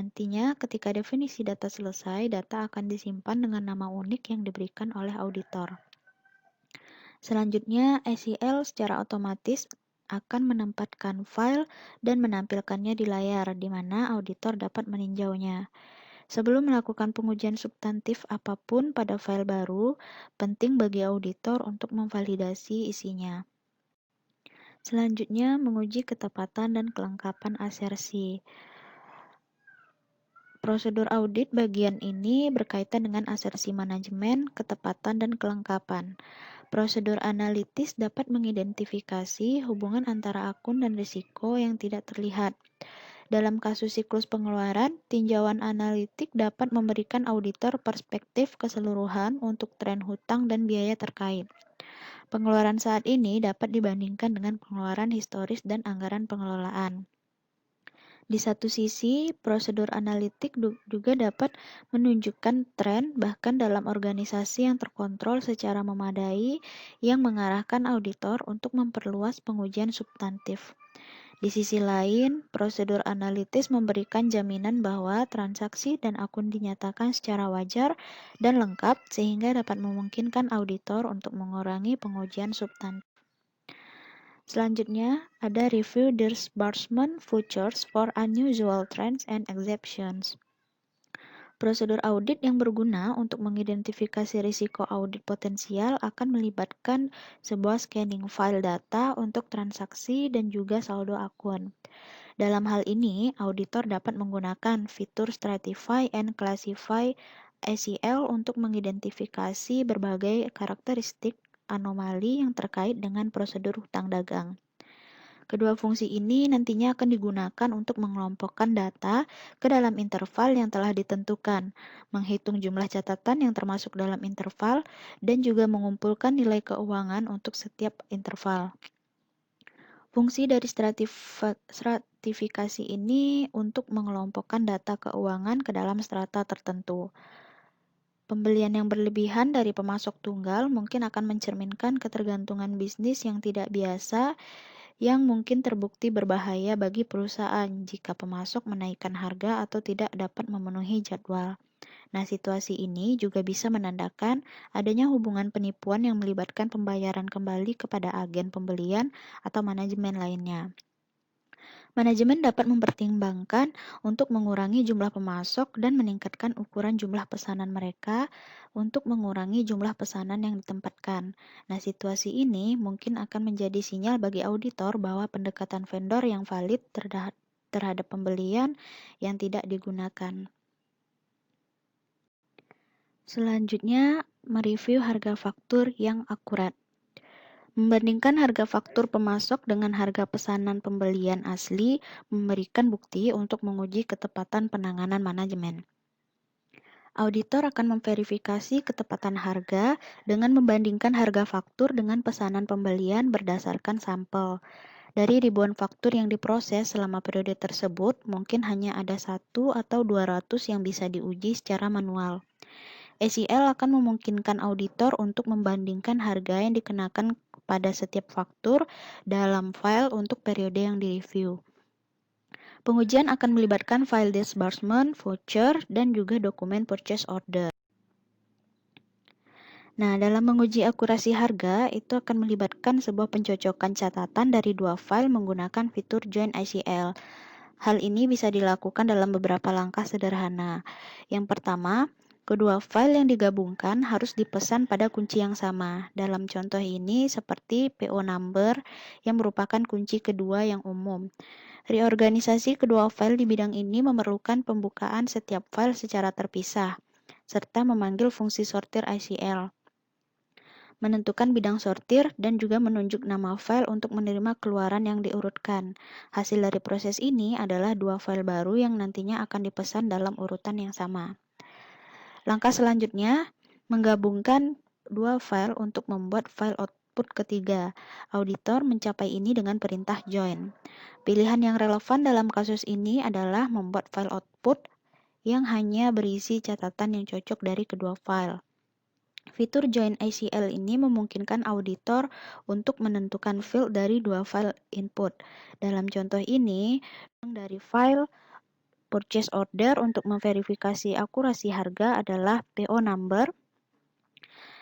Nantinya, ketika definisi data selesai, data akan disimpan dengan nama unik yang diberikan oleh auditor. Selanjutnya, SEL secara otomatis akan menempatkan file dan menampilkannya di layar, di mana auditor dapat meninjaunya. Sebelum melakukan pengujian substantif apapun pada file baru, penting bagi auditor untuk memvalidasi isinya. Selanjutnya, menguji ketepatan dan kelengkapan asersi. Prosedur audit bagian ini berkaitan dengan asersi manajemen, ketepatan, dan kelengkapan. Prosedur analitis dapat mengidentifikasi hubungan antara akun dan risiko yang tidak terlihat. Dalam kasus siklus pengeluaran, tinjauan analitik dapat memberikan auditor perspektif keseluruhan untuk tren hutang dan biaya terkait. Pengeluaran saat ini dapat dibandingkan dengan pengeluaran historis dan anggaran pengelolaan. Di satu sisi, prosedur analitik juga dapat menunjukkan tren bahkan dalam organisasi yang terkontrol secara memadai yang mengarahkan auditor untuk memperluas pengujian substantif. Di sisi lain, prosedur analitis memberikan jaminan bahwa transaksi dan akun dinyatakan secara wajar dan lengkap sehingga dapat memungkinkan auditor untuk mengurangi pengujian substantif. Selanjutnya, ada review disbursement vouchers for unusual trends and exceptions. Prosedur audit yang berguna untuk mengidentifikasi risiko audit potensial akan melibatkan sebuah scanning file data untuk transaksi dan juga saldo akun. Dalam hal ini, auditor dapat menggunakan fitur Stratify and Classify SEL untuk mengidentifikasi berbagai karakteristik anomali yang terkait dengan prosedur hutang dagang. Kedua fungsi ini nantinya akan digunakan untuk mengelompokkan data ke dalam interval yang telah ditentukan, menghitung jumlah catatan yang termasuk dalam interval, dan juga mengumpulkan nilai keuangan untuk setiap interval. Fungsi dari stratifikasi ini untuk mengelompokkan data keuangan ke dalam strata tertentu. Pembelian yang berlebihan dari pemasok tunggal mungkin akan mencerminkan ketergantungan bisnis yang tidak biasa yang mungkin terbukti berbahaya bagi perusahaan jika pemasok menaikkan harga atau tidak dapat memenuhi jadwal. Nah, situasi ini juga bisa menandakan adanya hubungan penipuan yang melibatkan pembayaran kembali kepada agen pembelian atau manajemen lainnya. Manajemen dapat mempertimbangkan untuk mengurangi jumlah pemasok dan meningkatkan ukuran jumlah pesanan mereka untuk mengurangi jumlah pesanan yang ditempatkan. Nah, situasi ini mungkin akan menjadi sinyal bagi auditor bahwa pendekatan vendor yang valid terhadap pembelian yang tidak digunakan. Selanjutnya, mereview harga faktur yang akurat. Membandingkan harga faktur pemasok dengan harga pesanan pembelian asli memberikan bukti untuk menguji ketepatan penanganan manajemen. Auditor akan memverifikasi ketepatan harga dengan membandingkan harga faktur dengan pesanan pembelian berdasarkan sampel. Dari ribuan faktur yang diproses selama periode tersebut, mungkin hanya ada 1 atau 200 yang bisa diuji secara manual. ACL akan memungkinkan auditor untuk membandingkan harga yang dikenakan pada setiap faktur dalam file untuk periode yang direview. Pengujian akan melibatkan file disbursement, voucher, dan juga dokumen purchase order. Nah, dalam menguji akurasi harga, itu akan melibatkan sebuah pencocokan catatan dari dua file menggunakan fitur Join ICL. Hal ini bisa dilakukan dalam beberapa langkah sederhana. Yang pertama, kedua file yang digabungkan harus dipesan pada kunci yang sama. Dalam contoh ini seperti PO number yang merupakan kunci kedua yang umum. Reorganisasi kedua file di bidang ini memerlukan pembukaan setiap file secara terpisah, serta memanggil fungsi sortir ICL. Menentukan bidang sortir, dan juga menunjuk nama file untuk menerima keluaran yang diurutkan. Hasil dari proses ini adalah dua file baru yang nantinya akan dipesan dalam urutan yang sama. Langkah selanjutnya, menggabungkan dua file untuk membuat file output ketiga. Auditor mencapai ini dengan perintah join. Pilihan yang relevan dalam kasus ini adalah membuat file output yang hanya berisi catatan yang cocok dari kedua file. Fitur Join ICL ini memungkinkan auditor untuk menentukan field dari dua file input. Dalam contoh ini, dari file purchase order untuk memverifikasi akurasi harga adalah PO number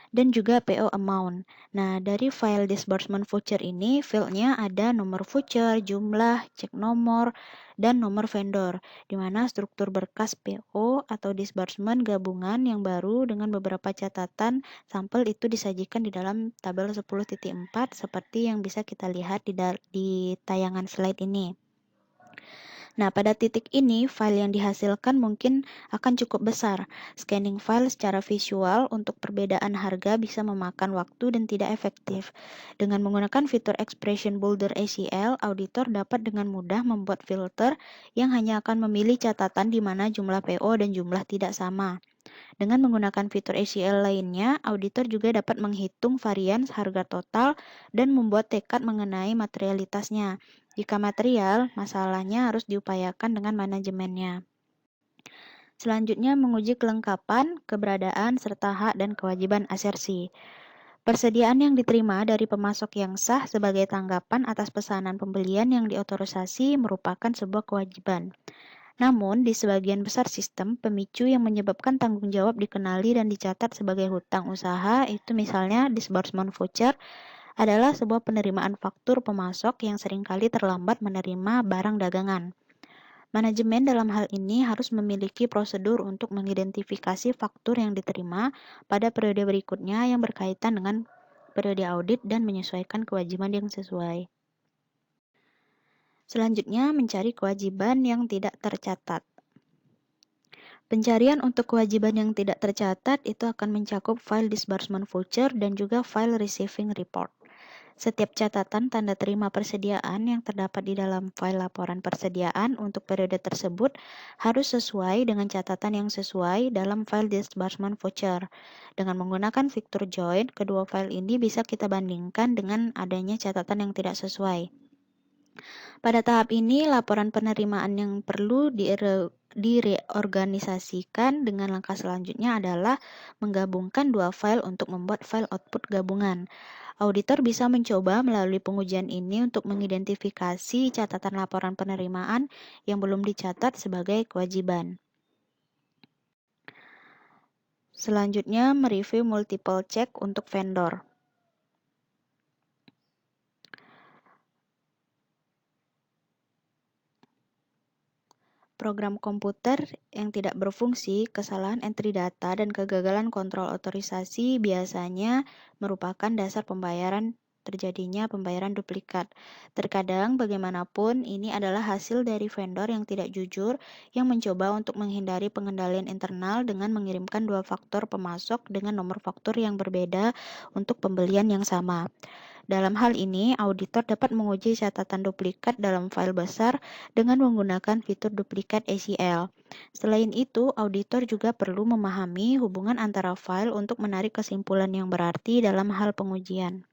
dan juga PO amount. Nah, dari file disbursement voucher ini, fieldnya ada nomor voucher, jumlah, cek nomor, dan nomor vendor, di mana struktur berkas PO atau disbursement gabungan yang baru dengan beberapa catatan sampel itu disajikan di dalam tabel 10.4 seperti yang bisa kita lihat di tayangan slide ini. Nah, pada titik ini, file yang dihasilkan mungkin akan cukup besar. Scanning file secara visual untuk perbedaan harga bisa memakan waktu dan tidak efektif. Dengan menggunakan fitur Expression Builder ACL, auditor dapat dengan mudah membuat filter yang hanya akan memilih catatan di mana jumlah PO dan jumlah tidak sama. Dengan menggunakan fitur ACL lainnya, auditor juga dapat menghitung varian harga total dan membuat tekad mengenai materialitasnya. Jika material, masalahnya harus diupayakan dengan manajemennya. Selanjutnya, menguji kelengkapan, keberadaan, serta hak dan kewajiban asersi. Persediaan yang diterima dari pemasok yang sah sebagai tanggapan atas pesanan pembelian yang diotorisasi merupakan sebuah kewajiban. Namun, di sebagian besar sistem, pemicu yang menyebabkan tanggung jawab dikenali dan dicatat sebagai hutang usaha, itu misalnya disbursement voucher, adalah sebuah penerimaan faktur pemasok yang seringkali terlambat menerima barang dagangan. Manajemen dalam hal ini harus memiliki prosedur untuk mengidentifikasi faktur yang diterima pada periode berikutnya yang berkaitan dengan periode audit dan menyesuaikan kewajiban yang sesuai. Selanjutnya, mencari kewajiban yang tidak tercatat. Pencarian untuk kewajiban yang tidak tercatat itu akan mencakup file disbursement voucher dan juga file receiving report. Setiap catatan tanda terima persediaan yang terdapat di dalam file laporan persediaan untuk periode tersebut harus sesuai dengan catatan yang sesuai dalam file disbursement voucher. Dengan menggunakan fitur join, kedua file ini bisa kita bandingkan dengan adanya catatan yang tidak sesuai. Pada tahap ini, laporan penerimaan yang perlu direorganisasikan dengan langkah selanjutnya adalah menggabungkan dua file untuk membuat file output gabungan. Auditor bisa mencoba melalui pengujian ini untuk mengidentifikasi catatan laporan penerimaan yang belum dicatat sebagai kewajiban. Selanjutnya, mereview multiple check untuk vendor. Program komputer yang tidak berfungsi, kesalahan entry data, dan kegagalan kontrol otorisasi biasanya merupakan dasar terjadinya pembayaran duplikat. Terkadang, bagaimanapun, ini adalah hasil dari vendor yang tidak jujur yang mencoba untuk menghindari pengendalian internal dengan mengirimkan dua faktur pemasok dengan nomor faktur yang berbeda untuk pembelian yang sama. Dalam hal ini, auditor dapat menguji catatan duplikat dalam file besar dengan menggunakan fitur duplikat ACL. Selain itu, auditor juga perlu memahami hubungan antara file untuk menarik kesimpulan yang berarti dalam hal pengujian.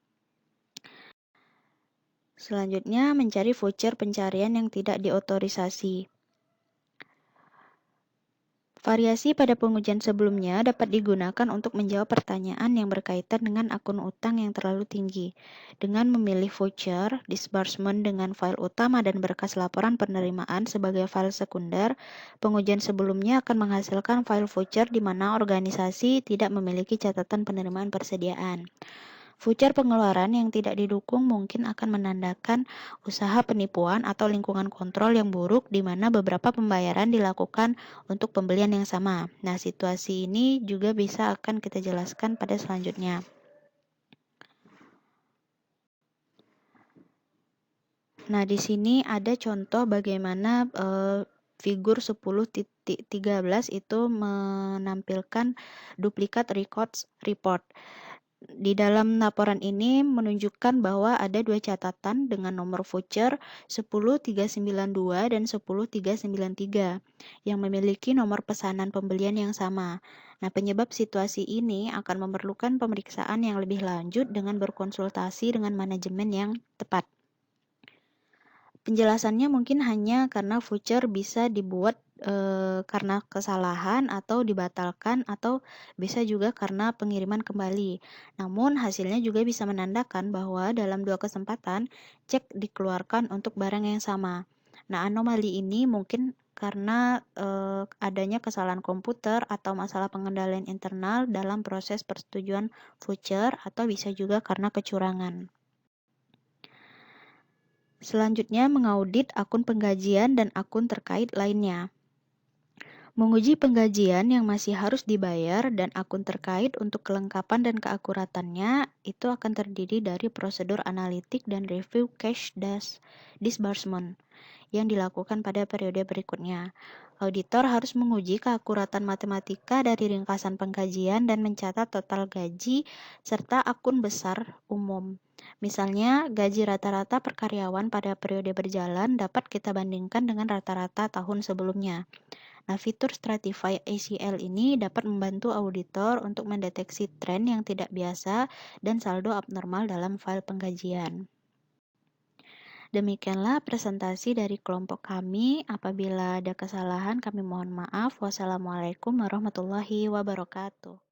Selanjutnya, mencari voucher pencarian yang tidak diotorisasi. Variasi pada pengujian sebelumnya dapat digunakan untuk menjawab pertanyaan yang berkaitan dengan akun utang yang terlalu tinggi. Dengan memilih voucher, disbursement dengan file utama dan berkas laporan penerimaan sebagai file sekunder, pengujian sebelumnya akan menghasilkan file voucher di mana organisasi tidak memiliki catatan penerimaan persediaan. Voucher pengeluaran yang tidak didukung mungkin akan menandakan usaha penipuan atau lingkungan kontrol yang buruk di mana beberapa pembayaran dilakukan untuk pembelian yang sama. Nah, situasi ini juga bisa akan kita jelaskan pada selanjutnya. Nah, di sini ada contoh bagaimana figur 10.13 itu menampilkan duplikat records report. Di dalam laporan ini menunjukkan bahwa ada dua catatan dengan nomor voucher 10392 dan 10393 yang memiliki nomor pesanan pembelian yang sama. Nah, penyebab situasi ini akan memerlukan pemeriksaan yang lebih lanjut dengan berkonsultasi dengan manajemen yang tepat. Penjelasannya mungkin hanya karena voucher bisa dibuat karena kesalahan atau dibatalkan atau bisa juga karena pengiriman kembali. Namun hasilnya juga bisa menandakan bahwa dalam dua kesempatan cek dikeluarkan untuk barang yang sama. Nah, anomali ini mungkin karena adanya kesalahan komputer atau masalah pengendalian internal dalam proses persetujuan voucher atau bisa juga karena kecurangan. Selanjutnya, mengaudit akun penggajian dan akun terkait lainnya. Menguji penggajian yang masih harus dibayar dan akun terkait untuk kelengkapan dan keakuratannya itu akan terdiri dari prosedur analitik dan review cash disbursement yang dilakukan pada periode berikutnya. Auditor harus menguji keakuratan matematika dari ringkasan penggajian dan mencatat total gaji serta akun besar umum. Misalnya, gaji rata-rata per karyawan pada periode berjalan dapat kita bandingkan dengan rata-rata tahun sebelumnya. Nah, fitur Stratify ACL ini dapat membantu auditor untuk mendeteksi tren yang tidak biasa dan saldo abnormal dalam file penggajian. Demikianlah presentasi dari kelompok kami. Apabila ada kesalahan, kami mohon maaf. Wassalamualaikum warahmatullahi wabarakatuh.